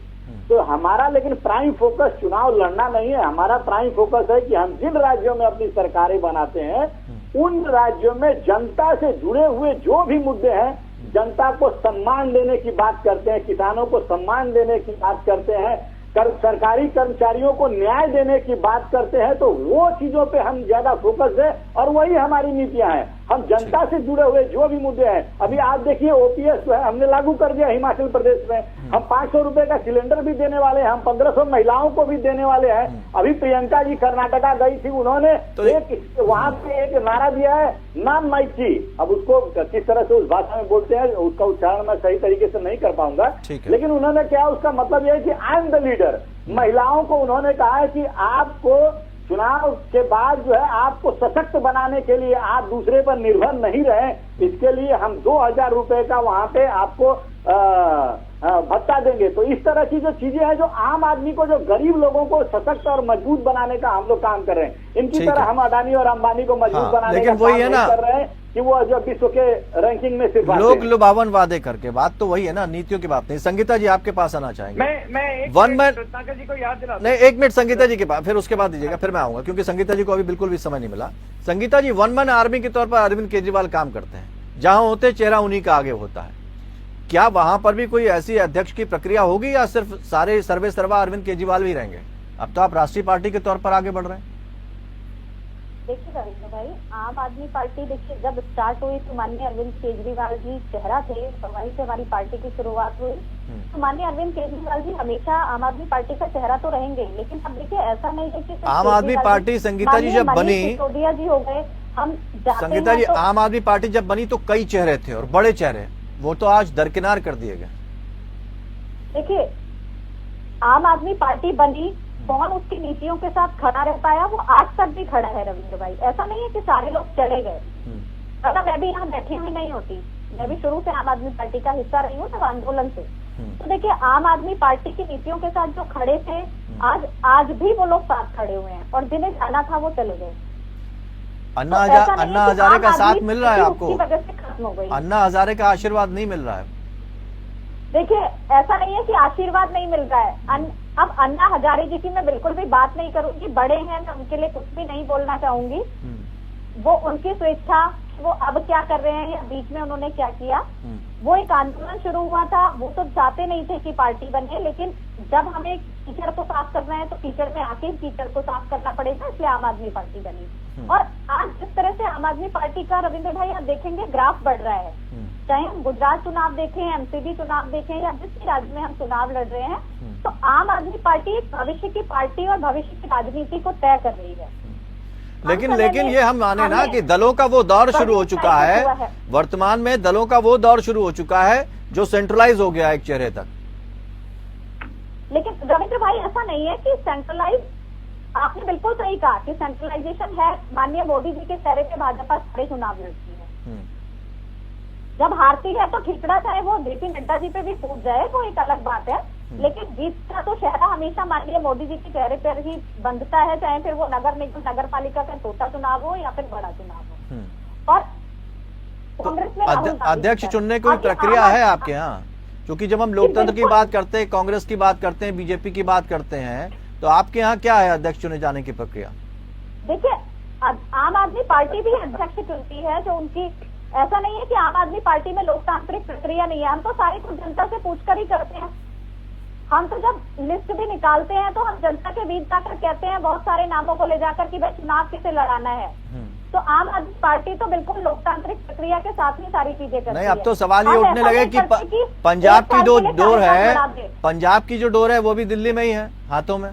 तो हमारा लेकिन प्राइम फोकस चुनाव लड़ना नहीं है। हमारा प्राइम फोकस है कि हम जिन राज्यों में अपनी सरकारें बनाते हैं उन राज्यों में जनता से जुड़े हुए जो भी मुद्दे हैं, जनता को सम्मान देने की बात करते हैं, किसानों को सम्मान देने की बात करते हैं, सरकारी कर्मचारियों को न्याय देने की बात करते हैं, तो वो चीजों पे हम ज्यादा फोकस है और वही हमारी नीतियां हैं। हम जनता से जुड़े हुए जो भी मुद्दे हैं, अभी आप देखिए ओपीएस जो है हमने लागू कर दिया हिमाचल प्रदेश में, हम 500 रुपए का सिलेंडर भी देने वाले हैं, हम 1500 महिलाओं को भी देने वाले हैं। अभी प्रियंका जी कर्नाटका गई थी, उन्होंने तो वहां पे एक नारा दिया है, नाम माइची। अब उसको किस तरह से उस भाषा में बोलते हैं उसका उच्चारण मैं सही तरीके से नहीं कर पाऊंगा, लेकिन उन्होंने क्या, उसका मतलब यह है कि आई एम द लीडर। महिलाओं को उन्होंने कहा है कि आपको चुनाव के बाद जो है आपको सशक्त बनाने के लिए आप दूसरे पर निर्भर नहीं रहे, इसके लिए हम 2000 रुपए का वहां पे आपको भत्ता देंगे। तो इस तरह की जो चीजें हैं जो आम आदमी को, जो गरीब लोगों को सशक्त और मजबूत बनाने का हम लोग काम कर रहे हैं। इनकी तरह हम अडानी और अंबानी को मजबूत बनाने का काम नहीं कर रहे हैं कि वो जो विश्व के रैंकिंग में सिर्फ लोग लुभावन वादे करके, बात तो वही है ना, नीतियों की बात नहीं। संगीता जी आपके पास आना चाहेंगे? मैं वन मिनट रत्नाकर जी को याद दिला नहीं, 1 मिनट संगीता जी के पास, फिर उसके बाद दीजिएगा, फिर मैं आऊंगा क्योंकि संगीता जी को अभी बिल्कुल भी समय नहीं मिला। संगीता जी, 1 मैन आर्मी के तौर पर अरविंद केजरीवाल काम करते हैं, जहां होते चेहरा उन्हीं का आगे होता है। क्या वहां पर भी कोई ऐसी अध्यक्ष की प्रक्रिया होगी या सिर्फ सारे सर्वे सर्वा अरविंद केजरीवाल भी रहेंगे? अब तो आप राष्ट्रीय पार्टी के तौर पर आगे बढ़ रहे हैं। देखिए रविंद्र भाई, आम आदमी पार्टी देखिए जब स्टार्ट हुई तो माननीय अरविंद केजरीवाल जी चेहरा थे, तो वहीं से हमारी पार्टी की शुरुआत हुई। तो माननीय अरविंद केजरीवाल जी हमेशा आम आदमी पार्टी का चेहरा तो रहेंगे, लेकिन अब देखिए ऐसा नहीं है कि आम आदमी पार्टी, संगीता जी जब बनी, सिसोदिया जी हो गए, हम संगीता जी आम आदमी पार्टी जब बनी तो कई चेहरे थे और बड़े चेहरे, वो तो आज दरकिनार कर दिए गए। देखिए आम आदमी पार्टी बनी, कौन उसकी नीतियों के साथ खड़ा रह पाया, वो आज तक भी खड़ा है रविंद्र भाई। ऐसा नहीं है कि सारे लोग चले गए, अगर मैं भी यहाँ बैठी हुई नहीं होती, मैं भी शुरू से आम आदमी पार्टी का हिस्सा रही हूँ तब आंदोलन से। तो देखिए आम आदमी पार्टी की नीतियों के साथ जो खड़े थे, आज भी वो लोग साथ खड़े हुए हैं, और जिन्हें जाना था वो चले गए। अन्ना हजारे का साथ मिल रहा है आपको? वजह से खत्म हो गई। अन्ना हजारे का आशीर्वाद नहीं मिल रहा है? देखिए ऐसा नहीं है कि आशीर्वाद नहीं मिल रहा है। अब अन्ना हजारे जी की मैं बिल्कुल भी बात नहीं करूंगी, बड़े हैं, मैं उनके लिए कुछ भी नहीं बोलना चाहूंगी। वो उनकी स्वेच्छा वो अब क्या कर रहे हैं या बीच में उन्होंने क्या किया। वो एक आंदोलन शुरू हुआ था, वो तो चाहते नहीं थे कि पार्टी बने, लेकिन जब हमें कीचड़ को साफ करना है तो कीचड़ में आके कीचड़ को साफ करना पड़ेगा, इसलिए आम आदमी पार्टी बनी। और आज जिस तरह से आम आदमी पार्टी का, रविंद्र भाई आप देखेंगे ग्राफ बढ़ रहा है, चाहे हम गुजरात चुनाव देखें, एमसीडी चुनाव देखें या जिस भी राज्य में हम चुनाव लड़ रहे हैं, तो आम आदमी पार्टी एक भविष्य की पार्टी और भविष्य की राजनीति को तय कर रही है। लेकिन ये हम माने ना कि दलों का वो दौर शुरू हो चुका है, वर्तमान में दलों का वो दौर शुरू हो चुका है जो सेंट्रलाइज हो गया एक चेहरे तक। लेकिन रविंद्र भाई ऐसा नहीं है कि सेंट्रलाइज, आपने बिल्कुल सही कहा कि सेंट्रलाइजेशन है। माननीय मोदी जी के चेहरे पे भाजपा सारे चुनाव लड़ती है, जब हारती है तो ठिकरा चाहे वो जेपी नड्डा जी पे भी फूट जाए वो एक अलग बात है, लेकिन जीत का तो शहरा हमेशा माननीय मोदी जी के चेहरे पर ही बंधता है, चाहे फिर वो नगर निगम नगर पालिका का छोटा चुनाव हो या फिर बड़ा चुनाव हो। और कांग्रेस में अध्यक्ष चुनने की प्रक्रिया है आपके यहाँ? क्योंकि जब हम लोकतंत्र की बात करते हैं, कांग्रेस की बात करते हैं, बीजेपी की बात करते हैं, तो आपके यहाँ क्या है अध्यक्ष चुने जाने की प्रक्रिया? देखिए, आम आदमी पार्टी भी अध्यक्ष चुनती है, जो उनकी, ऐसा नहीं है कि आम आदमी पार्टी में लोकतांत्रिक प्रक्रिया नहीं है। हम तो सारी कुछ जनता से पूछकर ही करते हैं। हम तो जब लिस्ट भी निकालते हैं तो हम जनता के बीच जाकर कहते हैं, बहुत सारे नामों को ले जाकर कि भाई चुनाव किसे लड़ाना है। तो आम आदमी पार्टी तो बिल्कुल लोकतांत्रिक प्रक्रिया के साथ ही सारी चीजें करती है। नहीं, अब तो सवाल ये उठने लगे कि पंजाब की जो डोर है, पंजाब की जो डोर है वो भी दिल्ली में ही है, हाथों में।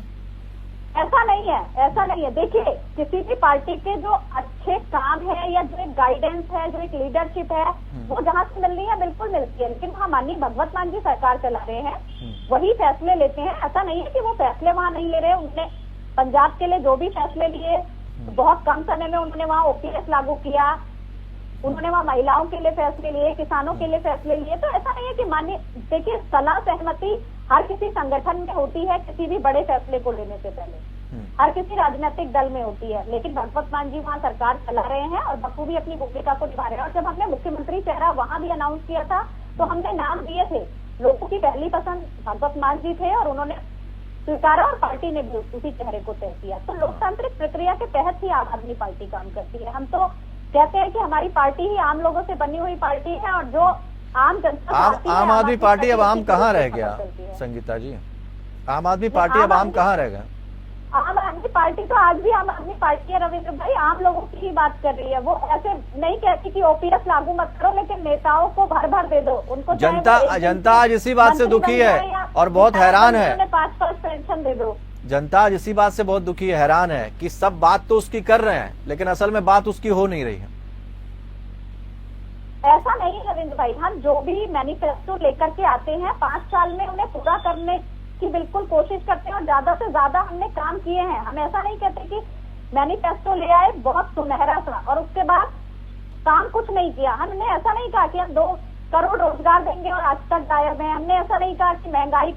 ऐसा नहीं है, ऐसा नहीं है। देखिए, किसी भी पार्टी के जो अच्छे काम है या जो एक गाइडेंस है, जो एक लीडरशिप है, वो जहाँ से मिलनी है बिल्कुल मिलती है। लेकिन वहाँ माननीय भगवत मान जी सरकार चला रहे हैं, वही फैसले लेते हैं। ऐसा नहीं है कि वो फैसले वहाँ नहीं ले रहे। उन्होंने पंजाब के लिए जो भी फैसले लिए, बहुत कम समय में उन्होंने वहाँ ओपीएस लागू किया, उन्होंने वहाँ महिलाओं के लिए फैसले लिए, किसानों के लिए फैसले लिए। तो ऐसा नहीं है कि माननीय, देखिए सलाह सहमति हर किसी संगठन में होती है, किसी भी बड़े फैसले को लेने से पहले हर किसी राजनीतिक दल में होती है। लेकिन भगवत मान जी वहाँ सरकार चला रहे हैं और बखूबी अपनी भूमिका को निभा रहे हैं। और जब हमने मुख्यमंत्री चेहरा वहाँ भी अनाउंस किया था तो हमने नाम दिए थे, लोगों की पहली पसंद भगवत मान जी थे और उन्होंने स्वीकारा और पार्टी ने भी उसी चेहरे को तय किया। तो लोकतांत्रिक प्रक्रिया के तहत ही आम आदमी पार्टी काम करती है। हम तो कहते हैं कि हमारी पार्टी ही आम लोगों से बनी हुई पार्टी है और जो आम जनता, आम आदमी पार्टी अब आम कहाँ रह गया संगीता जी? आम आदमी पार्टी अब आम कहाँ रह गया? आम आदमी पार्टी तो आज भी आम आदमी पार्टी है रविंद्र भाई, आम लोगों की ही बात कर रही है। वो ऐसे नहीं कहती कि ओपीएस लागू मत करो, लेकिन नेताओं को भर भर दे दो उनको। जनता आज इसी बात से दुखी है और बहुत हैरान है। 5 पेंशन दे दो। जनता आज इसी बात से बहुत दुखी है, हैरान है कि सब बात तो उसकी कर रहे हैं लेकिन असल में बात उसकी हो नहीं रही है। ऐसा नहीं रविंद्र भाई, हम जो भी मैनिफेस्टो लेकर के आते हैं 5 साल में उन्हें पूरा करने की बिल्कुल कोशिश करते हैं और ज्यादा से ज्यादा हमने काम किए हैं। हम ऐसा नहीं कहते कि मैनिफेस्टो ले आए बहुत सुनहरा सा और उसके बाद काम कुछ नहीं किया। हमने ऐसा नहीं कहा कि हम 2 करोड़ रोजगार देंगे और आज तक गायब है। हमने ऐसा नहीं कहा कि महंगाई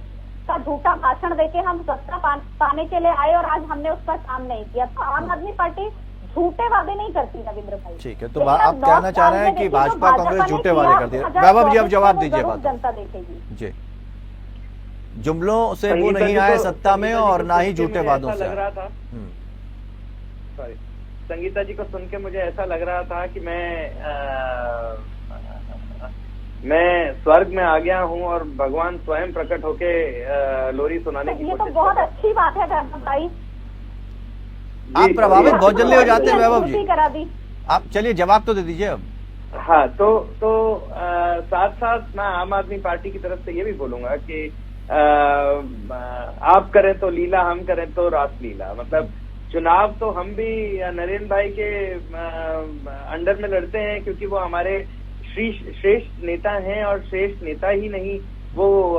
का झूठा भाषण देके हम सत्ता पाने के लिए आए और आज हमने उस पर काम नहीं किया। तो आम आदमी पार्टी झूठे वादे नहीं करती रविंद्र भाई। ठीक है, तो आप कहना चाह रहे हैं कि भाजपा कांग्रेस झूठे वादे करती है। वैभव जी अब जवाब दीजिए बात। जनता देखेगी जी, जुमलों से वो नहीं आए सत्ता में और ना ही झूठे वादों से। लग रहा था, सॉरी, संगीता जी को सुन के मुझे ऐसा लग रहा था कि मैं स्वर्ग में आ गया हूँ और भगवान स्वयं प्रकट होके लोरी सुनाने की कोशिश। ये तो बहुत अच्छी बात है भाई। आप प्रभावित बहुत जल्दी हो जाते हैं वैभव जी, करा दी। आप चलिए जवाब तो दे दीजिए अब। हाँ, तो साथ साथ मैं आम आदमी पार्टी की तरफ से ये भी बोलूंगा कि आप करें तो लीला, हम करें तो रासलीला। मतलब चुनाव तो हम भी नरेंद्र भाई के अंडर में लड़ते हैं क्योंकि वो हमारे श्रेष्ठ नेता हैं और श्रेष्ठ नेता ही नहीं, वो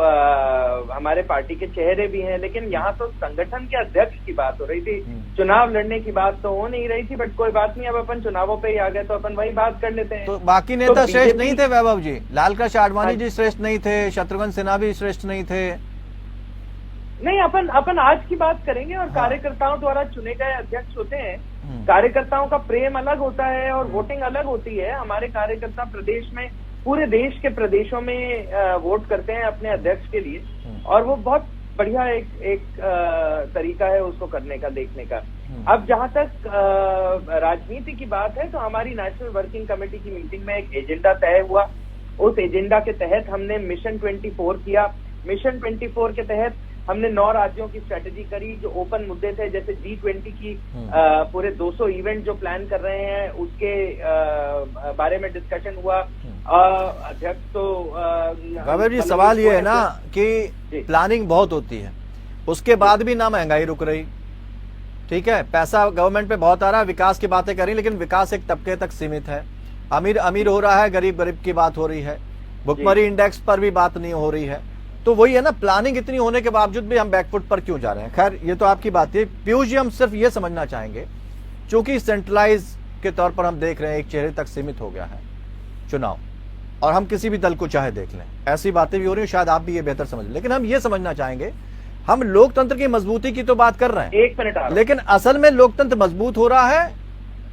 हमारे पार्टी के चेहरे भी हैं। लेकिन यहाँ तो संगठन के अध्यक्ष की बात हो रही थी, चुनाव लड़ने की बात तो हो नहीं रही थी। बट कोई बात नहीं, अब अपन चुनावों पे ही आ गए तो अपन वही बात कर लेते हैं। तो बाकी नेता श्रेष्ठ नहीं थे वैभव जी? लालकृष्ण आडवाणी जी श्रेष्ठ नहीं थे, शत्रुघ्न सिन्हा भी श्रेष्ठ नहीं थे? नहीं, अपन आज की बात करेंगे और कार्यकर्ताओं द्वारा चुने गए अध्यक्ष होते हैं। कार्यकर्ताओं का प्रेम अलग होता है और वोटिंग अलग होती है। हमारे कार्यकर्ता प्रदेश में, पूरे देश के प्रदेशों में वोट करते हैं अपने अध्यक्ष के लिए और वो बहुत बढ़िया एक तरीका है उसको करने का, देखने का। अब जहां तक राजनीति की बात है, तो हमारी नेशनल वर्किंग कमेटी की मीटिंग में एक एजेंडा तय हुआ। उस एजेंडा के तहत हमने मिशन 24 किया। मिशन 24 के तहत हमने 9 राज्यों की स्ट्रेटेजी करी। जो ओपन मुद्दे थे, जैसे G20 की पूरे 200 इवेंट जो प्लान कर रहे हैं, उसके बारे में डिस्कशन हुआ। अध्यक्ष तो वैभव जी, सवाल ये है ना कि प्लानिंग बहुत होती है, उसके बाद भी ना महंगाई रुक रही, ठीक है, पैसा गवर्नमेंट पे बहुत आ रहा है, विकास की बातें करी, लेकिन विकास एक तबके तक सीमित है। अमीर अमीर हो रहा है, गरीब गरीब की बात हो रही है, भुखमरी इंडेक्स पर भी बात नहीं हो रही है। तो वही है ना, प्लानिंग इतनी होने के बावजूद भी हम बैकफुट पर क्यों जा रहे हैं। खैर, ये तो आपकी बात है पीयूष जी। हम सिर्फ ये समझना चाहेंगे, चूंकि सेंट्रलाइज के तौर पर हम देख रहे हैं, एक चेहरे तक सीमित हो गया है चुनाव, और हम किसी भी दल को चाहे देख लें, ऐसी बातें भी हो रही हैं, शायद आप भी ये बेहतर समझ लें। लेकिन हम ये समझना चाहेंगे, हम लोकतंत्र की मजबूती की तो बात कर रहे हैं, 1 मिनट, लेकिन असल में लोकतंत्र मजबूत हो रहा है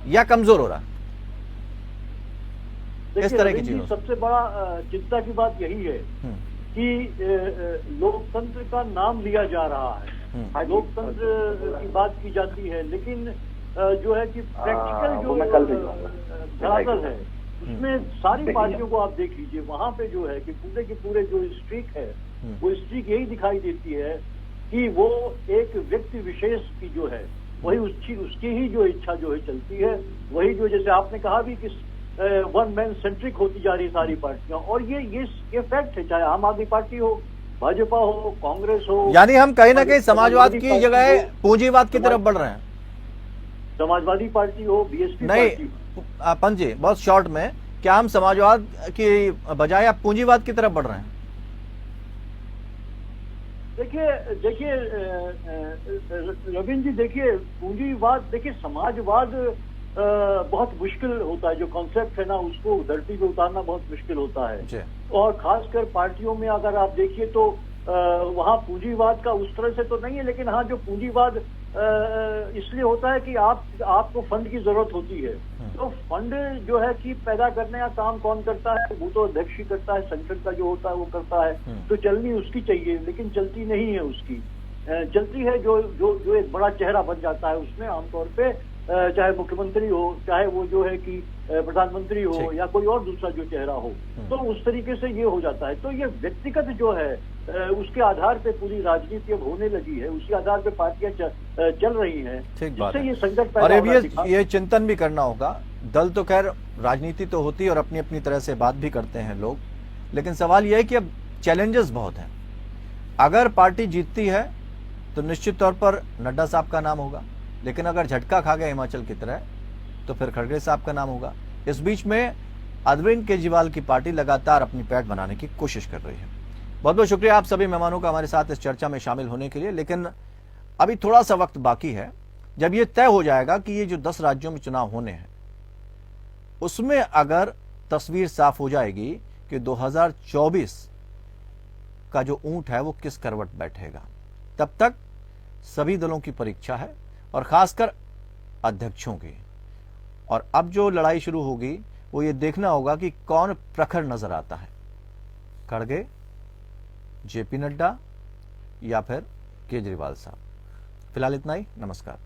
या कमजोर हो रहा है? इस तरह की चीजों सबसे बड़ा चिंता की बात यही है कि लोकतंत्र का नाम लिया जा रहा है, लोकतंत्र की बात की जाती है, लेकिन जो है कि प्रैक्टिकल जो धरातल है, उसमें सारी पार्टियों को आप देख लीजिए, वहां पे जो है कि पूरे के पूरे जो स्ट्रीक है, वो स्ट्रीक यही दिखाई देती है कि वो एक व्यक्ति विशेष की जो है, वही उसकी ही जो इच्छा जो है चलती है, वही जो, जैसे आपने कहा भी कि वन मैन सेंट्रिक होती जा रही सारी पार्टियां, और ये फैक्ट है, चाहे आम आदमी पार्टी हो, भाजपा हो, कांग्रेस हो। यानी हम कहीं ना कहीं समाजवाद की जगह पूंजीवाद की तरफ बढ़ रहे हैं। समाजवादी पार्टी हो, बीएसपी नहीं पंत जी, बहुत शॉर्ट में, क्या हम समाजवाद की बजाय आप पूंजीवाद की तरफ बढ़ रहे हैं? देखिए रविंद्र जी, देखिए पूंजीवाद, देखिए समाजवाद बहुत मुश्किल होता है, जो कॉन्सेप्ट है ना, उसको धरती पे उतारना बहुत मुश्किल होता है। और खासकर पार्टियों में अगर आप देखिए तो वहाँ पूंजीवाद का उस तरह से तो नहीं है, लेकिन हाँ, जो पूंजीवाद इसलिए होता है कि आपको फंड की जरूरत होती है। तो फंड जो है कि पैदा करने का काम कौन करता है? वो तो अध्यक्ष ही करता है, संसद का जो होता है वो करता है। तो चलनी उसकी चाहिए, लेकिन चलती नहीं है उसकी, चलती है जो एक बड़ा चेहरा बन जाता है उसमें, आमतौर पे चाहे मुख्यमंत्री हो, चाहे वो जो है कि प्रधानमंत्री हो, या कोई और दूसरा जो चेहरा हो, तो उस तरीके से ये हो जाता है। तो ये व्यक्तिगत जो है उसके आधार पे पूरी राजनीति अब होने लगी है, उसी आधार पे पार्टियां चल रही हैं, जिससे ये संकट पैदा हो रहा है। ये चिंतन भी करना होगा। दल तो खैर राजनीति तो होती है और अपनी अपनी तरह से बात भी करते हैं लोग, लेकिन सवाल यह है कि अब चैलेंजेस बहुत हैं। अगर पार्टी जीतती है तो निश्चित तौर पर नड्डा साहब का नाम होगा, लेकिन अगर झटका खा गया हिमाचल की तरह तो फिर खड़गे साहब का नाम होगा। इस बीच में अरविंद केजरीवाल की पार्टी लगातार अपनी पैठ बनाने की कोशिश कर रही है। बहुत बहुत शुक्रिया आप सभी मेहमानों का हमारे साथ इस चर्चा में शामिल होने के लिए। लेकिन अभी थोड़ा सा वक्त बाकी है, जब ये तय हो जाएगा कि ये जो 10 राज्यों में चुनाव होने हैं, उसमें अगर तस्वीर साफ हो जाएगी कि 2024 का जो ऊंट है वो किस करवट बैठेगा, तब तक सभी दलों की परीक्षा है, और खासकर अध्यक्षों की। और अब जो लड़ाई शुरू होगी वो ये देखना होगा कि कौन प्रखर नजर आता है, खड़गे, जेपी नड्डा या फिर केजरीवाल साहब। फिलहाल इतना ही, नमस्कार।